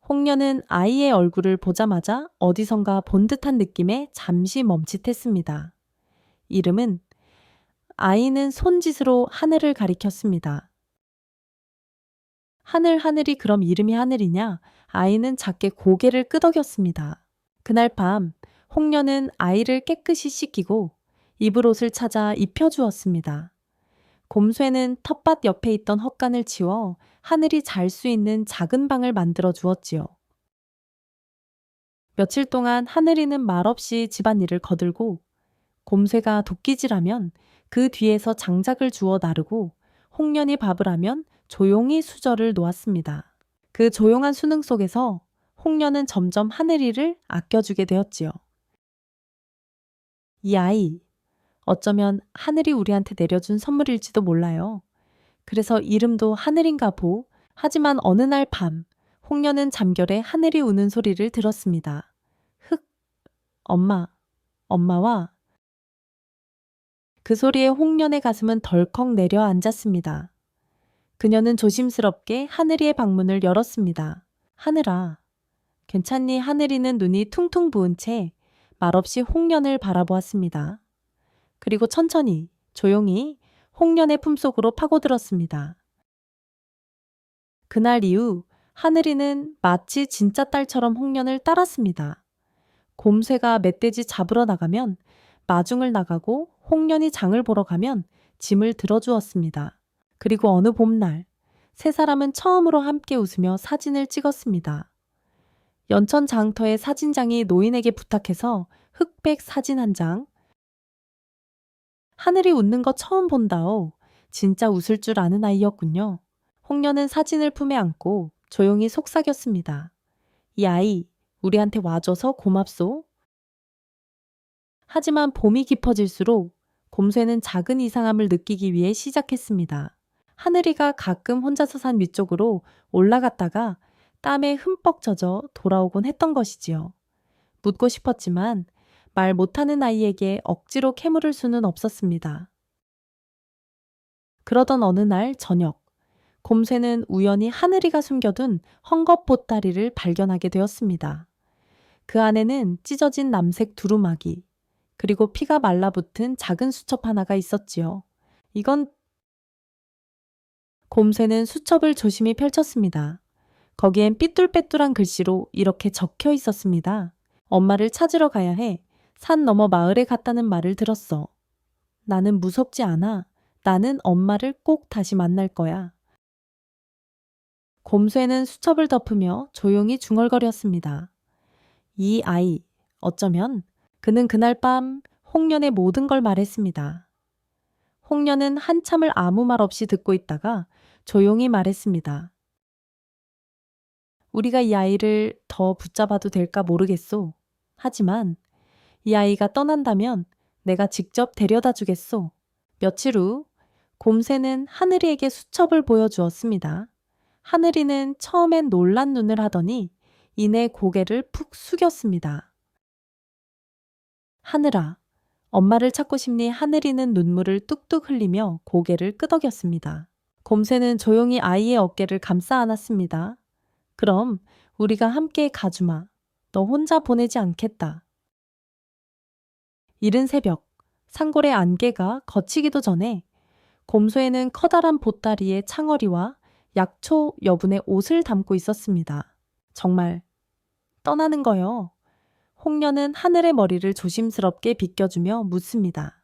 홍련은 아이의 얼굴을 보자마자 어디선가 본 듯한 느낌에 잠시 멈칫했습니다. 이름은. 아이는 손짓으로 하늘을 가리켰습니다. 하늘이 그럼 이름이 하늘이냐? 아이는 작게 고개를 끄덕였습니다. 그날 밤 홍련은 아이를 깨끗이 씻기고 입을 옷을 찾아 입혀주었습니다. 곰새는 텃밭 옆에 있던 헛간을 치워 하늘이 잘 수 있는 작은 방을 만들어 주었지요. 며칠 동안 하늘이는 말없이 집안일을 거들고 곰새가 도끼질하면 그 뒤에서 장작을 주워 나르고 홍련이 밥을 하면 조용히 수저를 놓았습니다. 그 조용한 수능 속에서 홍련은 점점 하늘이를 아껴주게 되었지요. 이 아이, 어쩌면 하늘이 우리한테 내려준 선물일지도 몰라요. 그래서 이름도 하늘인가 보. 하지만 어느 날 밤, 홍련은 잠결에 하늘이 우는 소리를 들었습니다. 흑, 엄마와. 그 소리에 홍련의 가슴은 덜컥 내려앉았습니다. 그녀는 조심스럽게 하늘이의 방문을 열었습니다. 하늘아, 괜찮니? 하늘이는 눈이 퉁퉁 부은 채 말없이 홍련을 바라보았습니다. 그리고 천천히, 조용히 홍련의 품속으로 파고들었습니다. 그날 이후 하늘이는 마치 진짜 딸처럼 홍련을 따랐습니다. 곰새가 멧돼지 잡으러 나가면 마중을 나가고 홍련이 장을 보러 가면 짐을 들어주었습니다. 그리고 어느 봄날 세 사람은 처음으로 함께 웃으며 사진을 찍었습니다. 연천 장터의 사진장이 노인에게 부탁해서 흑백 사진 한 장. 하늘이 웃는 거 처음 본다오. 진짜 웃을 줄 아는 아이였군요. 홍련은 사진을 품에 안고 조용히 속삭였습니다. 이 아이, 우리한테 와줘서 고맙소. 하지만 봄이 깊어질수록 곰새는 작은 이상함을 느끼기 위해 시작했습니다. 하늘이가 가끔 혼자서 산 위쪽으로 올라갔다가 땀에 흠뻑 젖어 돌아오곤 했던 것이지요. 묻고 싶었지만 말 못하는 아이에게 억지로 캐물을 수는 없었습니다. 그러던 어느 날 저녁, 곰새는 우연히 하늘이가 숨겨둔 헝겊 보따리를 발견하게 되었습니다. 그 안에는 찢어진 남색 두루마기, 그리고 피가 말라붙은 작은 수첩 하나가 있었지요. 이건 곰새는 수첩을 조심히 펼쳤습니다. 거기엔 삐뚤빼뚤한 글씨로 이렇게 적혀 있었습니다. 엄마를 찾으러 가야 해. 산 너머 마을에 갔다는 말을 들었어. 나는 무섭지 않아. 나는 엄마를 꼭 다시 만날 거야. 곰새는 수첩을 덮으며 조용히 중얼거렸습니다. 이 아이, 어쩌면 그는 그날 밤 홍련의 모든 걸 말했습니다. 홍련은 한참을 아무 말 없이 듣고 있다가 조용히 말했습니다. 우리가 이 아이를 더 붙잡아도 될까 모르겠소. 하지만 이 아이가 떠난다면 내가 직접 데려다 주겠소. 며칠 후 곰새는 하늘이에게 수첩을 보여주었습니다. 하늘이는 처음엔 놀란 눈을 하더니 이내 고개를 푹 숙였습니다. 하늘아, 엄마를 찾고 싶니? 하늘이는 눈물을 뚝뚝 흘리며 고개를 끄덕였습니다. 곰새는 조용히 아이의 어깨를 감싸 안았습니다. 그럼 우리가 함께 가주마. 너 혼자 보내지 않겠다. 이른 새벽, 산골의 안개가 걷히기도 전에 곰소에는 커다란 보따리에 창어리와 약초 여분의 옷을 담고 있었습니다. 정말 떠나는 거요. 홍련은 하늘의 머리를 조심스럽게 빗겨주며 묻습니다.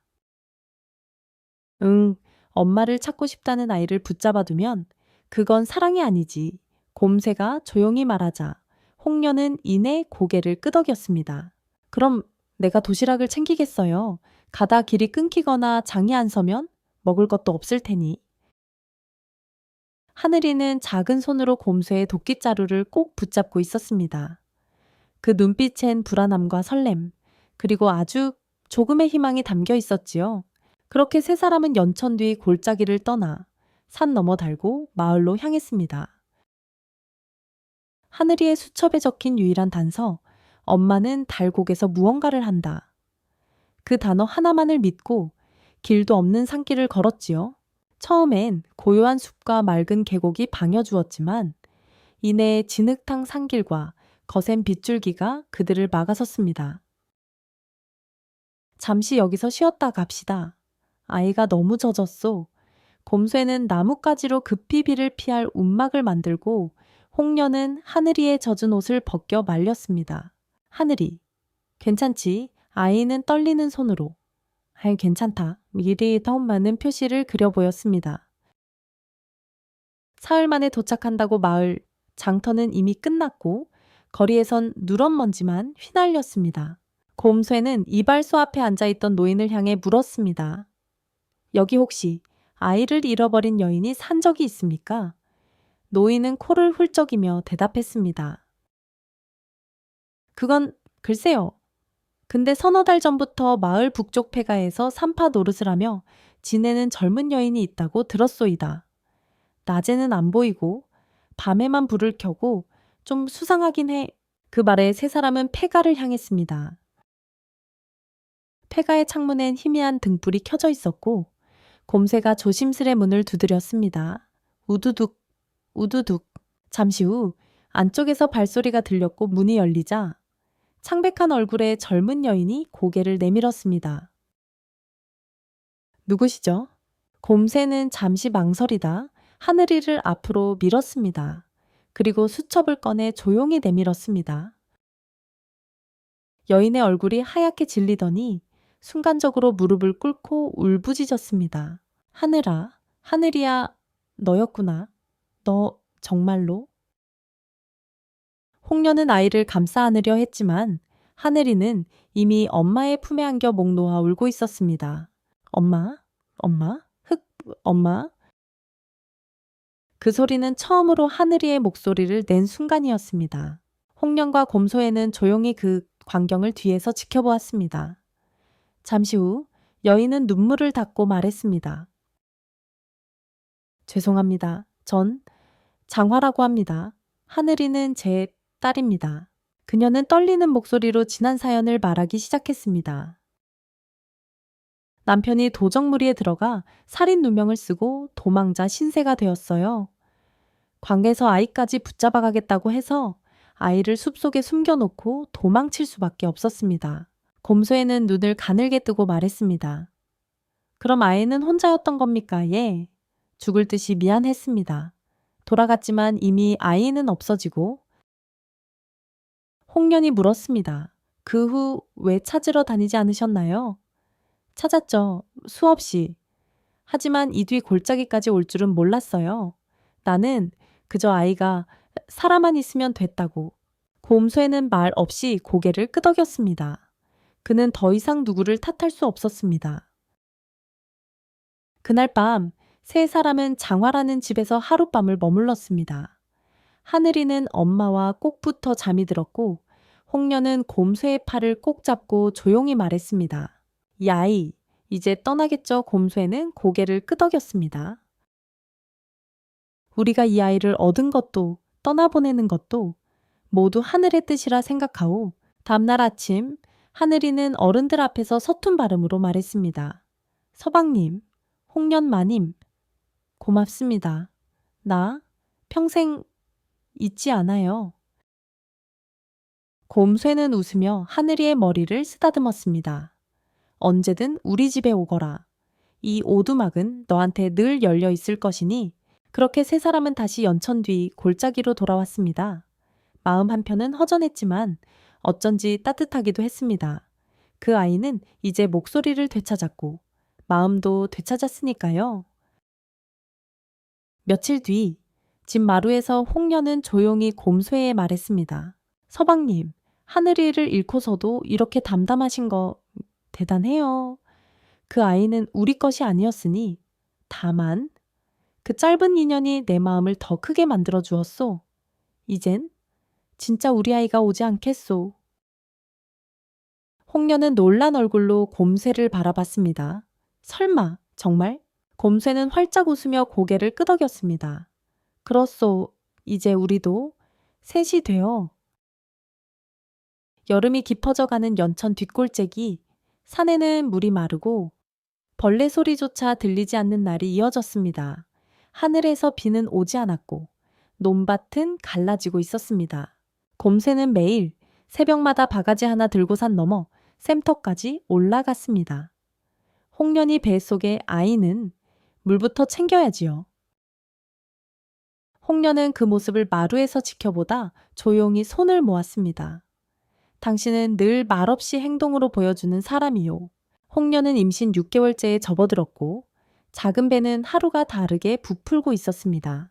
응, 엄마를 찾고 싶다는 아이를 붙잡아두면 그건 사랑이 아니지. 곰새가 조용히 말하자 홍련은 이내 고개를 끄덕였습니다. 그럼 내가 도시락을 챙기겠어요. 가다 길이 끊기거나 장이 안 서면 먹을 것도 없을 테니. 하늘이는 작은 손으로 곰새의 도끼자루를 꼭 붙잡고 있었습니다. 그 눈빛엔 불안함과 설렘, 그리고 아주 조금의 희망이 담겨 있었지요. 그렇게 세 사람은 연천 뒤 골짜기를 떠나 산 너머 달고 마을로 향했습니다. 하늘이의 수첩에 적힌 유일한 단서, 엄마는 달곡에서 무언가를 한다. 그 단어 하나만을 믿고 길도 없는 산길을 걸었지요. 처음엔 고요한 숲과 맑은 계곡이 방해주었지만 이내 진흙탕 산길과 거센 빗줄기가 그들을 막아섰습니다. 잠시 여기서 쉬었다 갑시다. 아이가 너무 젖었소. 곰쇠는 나뭇가지로 급히 비를 피할 움막을 만들고 홍련은 하늘이의 젖은 옷을 벗겨 말렸습니다. 하늘이, 괜찮지? 아이는 떨리는 손으로. 아이, 괜찮다. 미리 더 많은 표시를 그려 보였습니다. 사흘 만에 도착한다고 마을 장터는 이미 끝났고 거리에선 누런 먼지만 휘날렸습니다. 곰쇠는 이발소 앞에 앉아있던 노인을 향해 물었습니다. 여기 혹시 아이를 잃어버린 여인이 산 적이 있습니까? 노인은 코를 훌쩍이며 대답했습니다. 그건 글쎄요. 근데 서너 달 전부터 마을 북쪽 폐가에서 산파 노릇을 하며 지내는 젊은 여인이 있다고 들었소이다. 낮에는 안 보이고 밤에만 불을 켜고 좀 수상하긴 해. 그 말에 세 사람은 폐가를 향했습니다. 폐가의 창문엔 희미한 등불이 켜져 있었고 곰새가 조심스레 문을 두드렸습니다. 우두둑, 우두둑. 잠시 후 안쪽에서 발소리가 들렸고 문이 열리자 창백한 얼굴의 젊은 여인이 고개를 내밀었습니다. 누구시죠? 곰새는 잠시 망설이다 하늘이를 앞으로 밀었습니다. 그리고 수첩을 꺼내 조용히 내밀었습니다. 여인의 얼굴이 하얗게 질리더니 순간적으로 무릎을 꿇고 울부짖었습니다. 하늘아, 하늘이야, 너였구나. 너 정말로? 홍련은 아이를 감싸 안으려 했지만 하늘이는 이미 엄마의 품에 안겨 목 놓아 울고 있었습니다. 엄마, 엄마, 엄마. 그 소리는 처음으로 하늘이의 목소리를 낸 순간이었습니다. 홍련과 곰소에는 조용히 그 광경을 뒤에서 지켜보았습니다. 잠시 후 여인은 눈물을 닦고 말했습니다. 죄송합니다. 전 장화라고 합니다. 하늘이는 제 딸입니다. 그녀는 떨리는 목소리로 지난 사연을 말하기 시작했습니다. 남편이 도적무리에 들어가 살인 누명을 쓰고 도망자 신세가 되었어요. 광에서 아이까지 붙잡아 가겠다고 해서 아이를 숲속에 숨겨놓고 도망칠 수밖에 없었습니다. 곰소애는 눈을 가늘게 뜨고 말했습니다. 그럼 아이는 혼자였던 겁니까? 예. 죽을 듯이 미안했습니다. 돌아갔지만 이미 아이는 없어지고 홍련이 물었습니다. 그 후 왜 찾으러 다니지 않으셨나요? 찾았죠. 수없이. 하지만 이 뒤 골짜기까지 올 줄은 몰랐어요. 나는 그저 아이가 살아만 있으면 됐다고. 곰소에는 말 없이 고개를 끄덕였습니다. 그는 더 이상 누구를 탓할 수 없었습니다. 그날 밤 세 사람은 장화라는 집에서 하룻밤을 머물렀습니다. 하늘이는 엄마와 꼭 붙어 잠이 들었고 홍련은 곰소의 팔을 꼭 잡고 조용히 말했습니다. 이 아이, 이제 떠나겠죠? 곰소에는 고개를 끄덕였습니다. 우리가 이 아이를 얻은 것도 떠나보내는 것도 모두 하늘의 뜻이라 생각하오. 다음날 아침 하늘이는 어른들 앞에서 서툰 발음으로 말했습니다. 서방님, 홍련 마님, 고맙습니다. 나 평생 잊지 않아요. 곰쇠는 웃으며 하늘이의 머리를 쓰다듬었습니다. 언제든 우리 집에 오거라. 이 오두막은 너한테 늘 열려 있을 것이니 그렇게 세 사람은 다시 연천 뒤 골짜기로 돌아왔습니다. 마음 한편은 허전했지만 어쩐지 따뜻하기도 했습니다. 그 아이는 이제 목소리를 되찾았고 마음도 되찾았으니까요. 며칠 뒤 집 마루에서 홍련은 조용히 곰쇠에 말했습니다. 서방님, 하늘이를 잃고서도 이렇게 담담하신 거 대단해요. 그 아이는 우리 것이 아니었으니 다만 그 짧은 인연이 내 마음을 더 크게 만들어 주었소. 이젠 진짜 우리 아이가 오지 않겠소. 홍련은 놀란 얼굴로 곰쇠를 바라봤습니다. 설마 정말? 곰쇠는 활짝 웃으며 고개를 끄덕였습니다. 그렇소. 이제 우리도 셋이 되어. 여름이 깊어져가는 연천 뒷골짜기, 산에는 물이 마르고 벌레 소리조차 들리지 않는 날이 이어졌습니다. 하늘에서 비는 오지 않았고 논밭은 갈라지고 있었습니다. 곰새는 매일 새벽마다 바가지 하나 들고 산 너머 샘터까지 올라갔습니다. 홍련이 뱃속에 아이는 물부터 챙겨야지요. 홍련은 그 모습을 마루에서 지켜보다 조용히 손을 모았습니다. 당신은 늘 말없이 행동으로 보여주는 사람이요. 홍련은 임신 6개월째에 접어들었고 작은 배는 하루가 다르게 부풀고 있었습니다.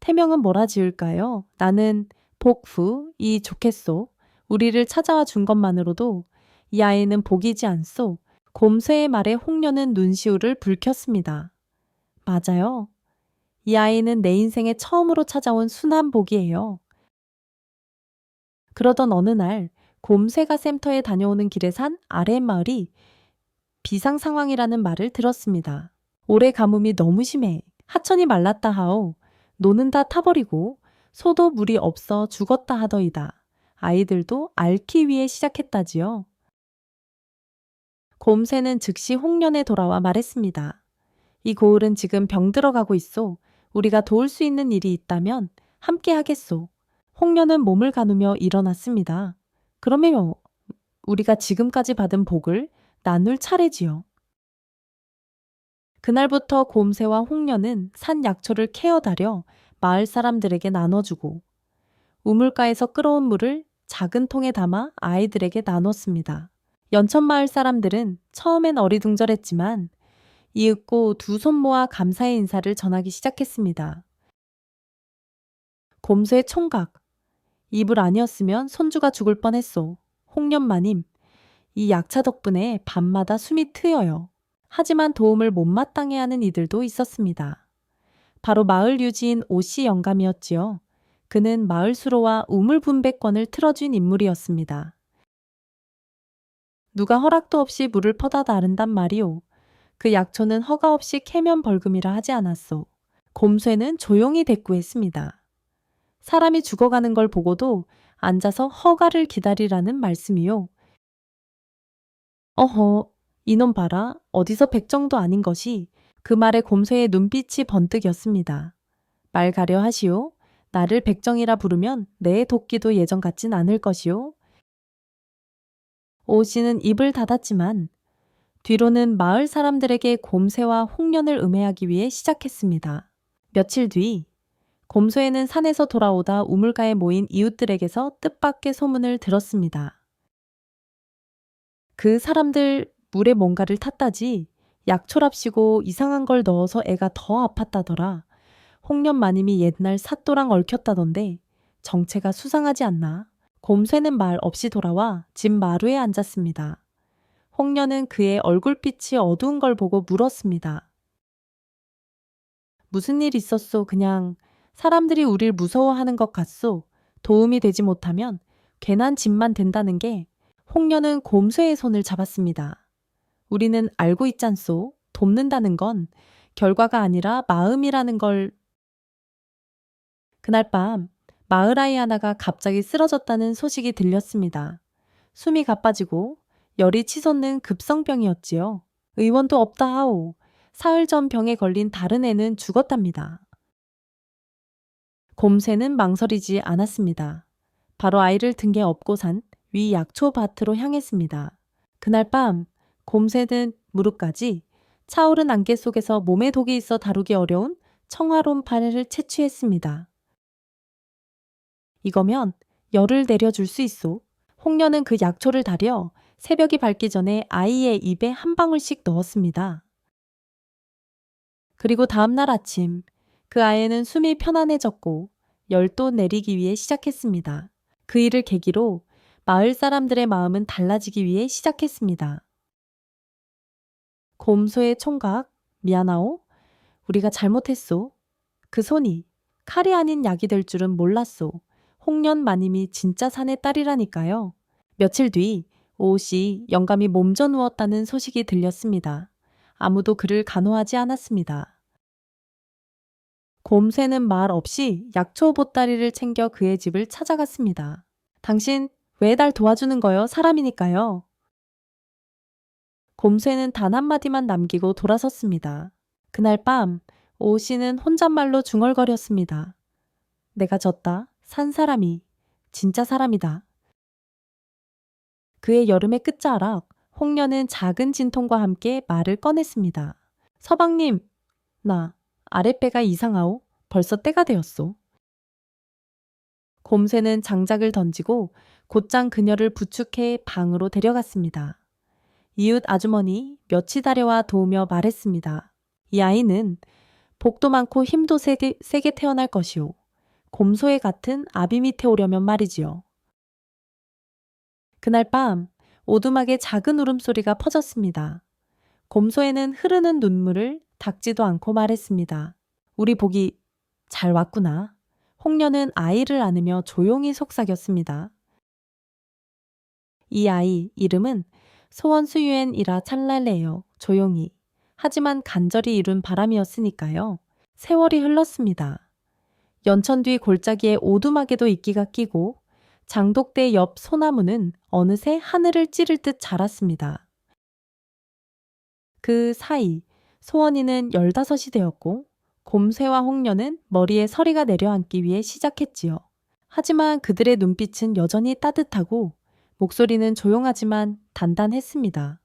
태명은 뭐라 지을까요? 나는 복후이 좋겠소. 우리를 찾아와 준 것만으로도 이 아이는 복이지 않소. 곰쇠의 말에 홍련은 눈시울을 붉혔습니다. 맞아요. 이 아이는 내 인생에 처음으로 찾아온 순한 복이에요. 그러던 어느 날 곰쇠가 샘터에 다녀오는 길에 산 아랫마을이 비상 상황이라는 말을 들었습니다. 올해 가뭄이 너무 심해. 하천이 말랐다 하오. 노는 다 타버리고 소도 물이 없어 죽었다 하더이다. 아이들도 앓기 위해 시작했다지요. 곰새는 즉시 홍련에 돌아와 말했습니다. 이 고을은 지금 병들어가고 있소. 우리가 도울 수 있는 일이 있다면 함께 하겠소. 홍련은 몸을 가누며 일어났습니다. 그러면 우리가 지금까지 받은 복을 나눌 차례지요. 그날부터 곰새와 홍련은 산 약초를 캐어다려 마을 사람들에게 나눠주고 우물가에서 끌어온 물을 작은 통에 담아 아이들에게 나눴습니다. 연천마을 사람들은 처음엔 어리둥절했지만 이윽고 두 손 모아 감사의 인사를 전하기 시작했습니다. 곰새 총각, 이불 아니었으면 손주가 죽을 뻔했소. 홍련마님, 이 약차 덕분에 밤마다 숨이 트여요. 하지만 도움을 못마땅해 하는 이들도 있었습니다. 바로 마을 유지인 오씨 영감이었지요. 그는 마을 수로와 우물 분배권을 틀어준 인물이었습니다. 누가 허락도 없이 물을 퍼다 나른단 말이오. 그 약초는 허가 없이 캐면 벌금이라 하지 않았소. 곰쇠는 조용히 대꾸했습니다. 사람이 죽어가는 걸 보고도 앉아서 허가를 기다리라는 말씀이요. 어허, 이놈 봐라. 어디서 백정도 아닌 것이. 그 말에 곰쇠의 눈빛이 번뜩였습니다. 말 가려 하시오. 나를 백정이라 부르면 내 도끼도 예전 같진 않을 것이오. 오 씨는 입을 닫았지만 뒤로는 마을 사람들에게 곰새와 홍련을 음해하기 위해 시작했습니다. 며칠 뒤 곰소에는 산에서 돌아오다 우물가에 모인 이웃들에게서 뜻밖의 소문을 들었습니다. 그 사람들 물에 뭔가를 탔다지 약초랍시고 이상한 걸 넣어서 애가 더 아팠다더라. 홍련 마님이 옛날 삿도랑 얽혔다던데 정체가 수상하지 않나. 곰새는 말 없이 돌아와 집 마루에 앉았습니다. 홍련은 그의 얼굴빛이 어두운 걸 보고 물었습니다. 무슨 일 있었소? 그냥 사람들이 우릴 무서워하는 것 같소. 도움이 되지 못하면 괜한 짓만 된다는 게. 홍련은 곰쇠의 손을 잡았습니다. 우리는 알고 있잖소. 돕는다는 건 결과가 아니라 마음이라는 걸. 그날 밤 마을 아이 하나가 갑자기 쓰러졌다는 소식이 들렸습니다. 숨이 가빠지고 열이 치솟는 급성병이었지요. 의원도 없다 하오. 사흘 전 병에 걸린 다른 애는 죽었답니다. 곰새는 망설이지 않았습니다. 바로 아이를 등에 업고 산 위 약초밭으로 향했습니다. 그날 밤 곰새는 무릎까지 차오른 안개 속에서 몸에 독이 있어 다루기 어려운 청화론파를 채취했습니다. 이거면 열을 내려줄 수 있소. 홍련은 그 약초를 다려 새벽이 밝기 전에 아이의 입에 한 방울씩 넣었습니다. 그리고 다음날 아침 그 아이는 숨이 편안해졌고 열도 내리기 위해 시작했습니다. 그 일을 계기로 마을 사람들의 마음은 달라지기 위해 시작했습니다. 곰소의 총각, 미안하오. 우리가 잘못했소. 그 손이 칼이 아닌 약이 될 줄은 몰랐소. 홍련 마님이 진짜 사내 딸이라니까요. 며칠 뒤 오씨 영감이 몸져 누웠다는 소식이 들렸습니다. 아무도 그를 간호하지 않았습니다. 곰새는 말 없이 약초 보따리를 챙겨 그의 집을 찾아갔습니다. 당신 왜 날 도와주는 거요? 사람이니까요. 곰새는 단 한마디만 남기고 돌아섰습니다. 그날 밤 오 씨는 혼잣말로 중얼거렸습니다. 내가 졌다. 산 사람이 진짜 사람이다. 그의 여름의 끝자락 홍련은 작은 진통과 함께 말을 꺼냈습니다. 서방님, 나 아랫배가 이상하오. 벌써 때가 되었소. 곰새는 장작을 던지고 곧장 그녀를 부축해 방으로 데려갔습니다. 이웃 아주머니 며칠 다려와 도우며 말했습니다. 이 아이는 복도 많고 힘도 세게 태어날 것이오. 곰소의 같은 아비 밑에 오려면 말이지요. 그날 밤 오두막에 작은 울음소리가 퍼졌습니다. 곰소에는 흐르는 눈물을 닦지도 않고 말했습니다. 우리 복이 잘 왔구나. 홍련은 아이를 안으며 조용히 속삭였습니다. 이 아이 이름은 소원수유엔이라 찰랄레요. 조용히. 하지만 간절히 이룬 바람이었으니까요. 세월이 흘렀습니다. 연천 뒤 골짜기에 오두막에도 이끼가 끼고 장독대 옆 소나무는 어느새 하늘을 찌를 듯 자랐습니다. 그 사이 소원이는 15이 되었고 곰새와 홍련은 머리에 서리가 내려앉기 위해 시작했지요. 하지만 그들의 눈빛은 여전히 따뜻하고 목소리는 조용하지만 단단했습니다.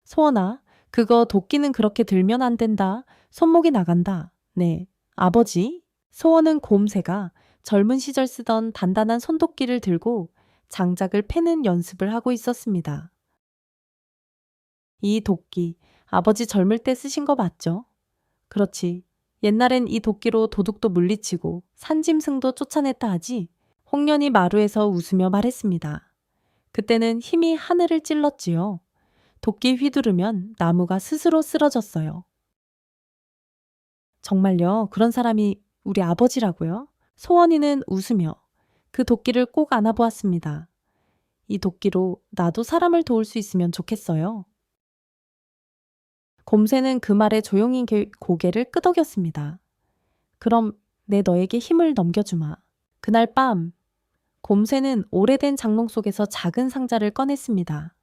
소원아, 그거 도끼는 그렇게 들면 안 된다. 손목이 나간다. 네, 아버지. 소원은 곰새가 젊은 시절 쓰던 단단한 손도끼를 들고 장작을 패는 연습을 하고 있었습니다. 이 도끼, 아버지 젊을 때 쓰신 거 맞죠? 그렇지. 옛날엔 이 도끼로 도둑도 물리치고 산짐승도 쫓아냈다 하지. 홍련이 마루에서 웃으며 말했습니다. 그때는 힘이 하늘을 찔렀지요. 도끼 휘두르면 나무가 스스로 쓰러졌어요. 정말요? 그런 사람이 우리 아버지라고요? 소원이는 웃으며 그 도끼를 꼭 안아보았습니다. 이 도끼로 나도 사람을 도울 수 있으면 좋겠어요. 곰새는 그 말에 조용히 고개를 끄덕였습니다. 그럼 내 너에게 힘을 넘겨주마. 그날 밤 곰새는 오래된 장롱 속에서 작은 상자를 꺼냈습니다.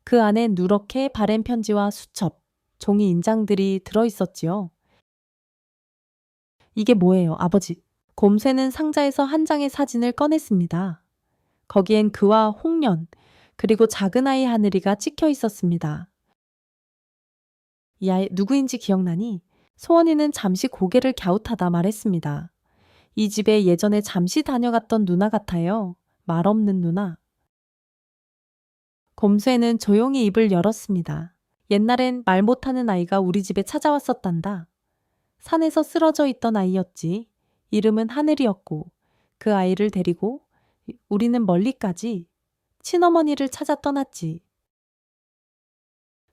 그 안엔 누렇게 바랜 편지와 수첩, 종이 인장들이 들어있었지요. 이게 뭐예요, 아버지? 곰새는 상자에서 한 장의 사진을 꺼냈습니다. 거기엔 그와 홍련, 그리고 작은 아이 하늘이가 찍혀 있었습니다. 이 아이 누구인지 기억나니? 소원이는 잠시 고개를 갸웃하다 말했습니다. 이 집에 예전에 잠시 다녀갔던 누나 같아요. 말 없는 누나. 곰새는 조용히 입을 열었습니다. 옛날엔 말 못하는 아이가 우리 집에 찾아왔었단다. 산에서 쓰러져 있던 아이였지. 이름은 하늘이었고 그 아이를 데리고 우리는 멀리까지 친어머니를 찾아 떠났지.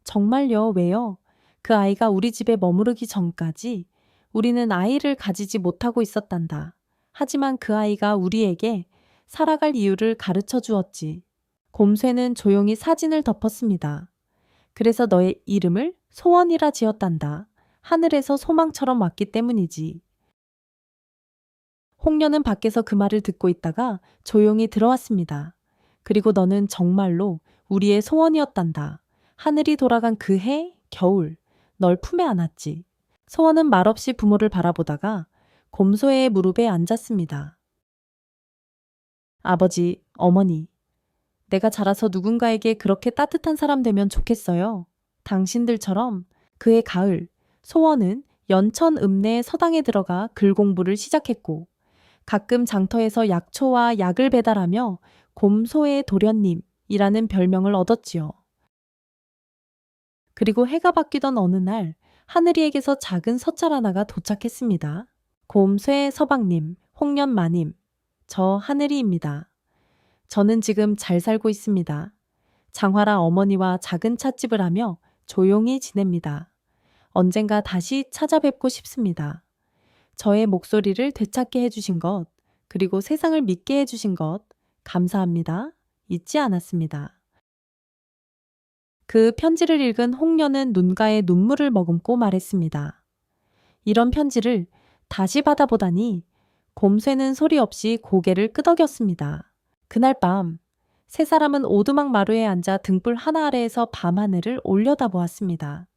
정말요? 왜요? 그 아이가 우리 집에 머무르기 전까지 우리는 아이를 가지지 못하고 있었단다. 하지만 그 아이가 우리에게 살아갈 이유를 가르쳐 주었지. 곰새는 조용히 사진을 덮었습니다. 그래서 너의 이름을 소원이라 지었단다. 하늘에서 소망처럼 왔기 때문이지. 홍련은 밖에서 그 말을 듣고 있다가 조용히 들어왔습니다. 그리고 너는 정말로 우리의 소원이었단다. 하늘이 돌아간 그 해, 겨울, 널 품에 안았지. 소원은 말없이 부모를 바라보다가 곰소의 무릎에 앉았습니다. 아버지, 어머니, 내가 자라서 누군가에게 그렇게 따뜻한 사람 되면 좋겠어요. 당신들처럼 그해 가을, 소원은 연천 읍내 서당에 들어가 글 공부를 시작했고 가끔 장터에서 약초와 약을 배달하며 곰소의 도련님이라는 별명을 얻었지요. 그리고 해가 바뀌던 어느 날 하늘이에게서 작은 서찰 하나가 도착했습니다. 곰쇠 서방님, 홍련 마님, 저 하늘이입니다. 저는 지금 잘 살고 있습니다. 장화랑 어머니와 작은 찻집을 하며 조용히 지냅니다. 언젠가 다시 찾아뵙고 싶습니다. 저의 목소리를 되찾게 해주신 것, 그리고 세상을 믿게 해주신 것, 감사합니다. 잊지 않았습니다. 그 편지를 읽은 홍련은 눈가에 눈물을 머금고 말했습니다. 이런 편지를 다시 받아보다니 곰새는 소리 없이 고개를 끄덕였습니다. 그날 밤, 세 사람은 오두막 마루에 앉아 등불 하나 아래에서 밤하늘을 올려다보았습니다.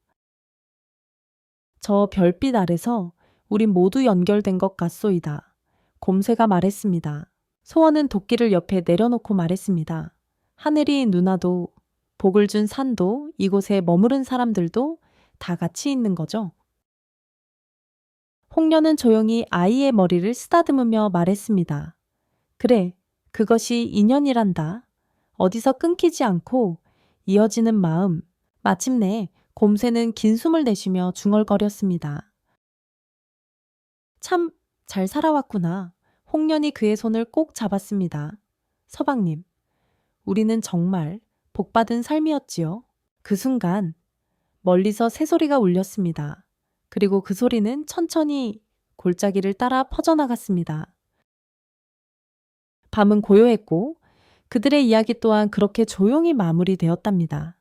저 별빛 아래서 우린 모두 연결된 것 같소이다. 곰새가 말했습니다. 소원은 도끼를 옆에 내려놓고 말했습니다. 하늘이 누나도 복을 준 산도 이곳에 머무른 사람들도 다 같이 있는 거죠. 홍련은 조용히 아이의 머리를 쓰다듬으며 말했습니다. 그래, 그것이 인연이란다. 어디서 끊기지 않고 이어지는 마음. 마침내 곰새는 긴 숨을 내쉬며 중얼거렸습니다. 참 잘 살아왔구나. 홍련이 그의 손을 꼭 잡았습니다. 서방님, 우리는 정말 복받은 삶이었지요. 그 순간 멀리서 새소리가 울렸습니다. 그리고 그 소리는 천천히 골짜기를 따라 퍼져나갔습니다. 밤은 고요했고 그들의 이야기 또한 그렇게 조용히 마무리되었답니다.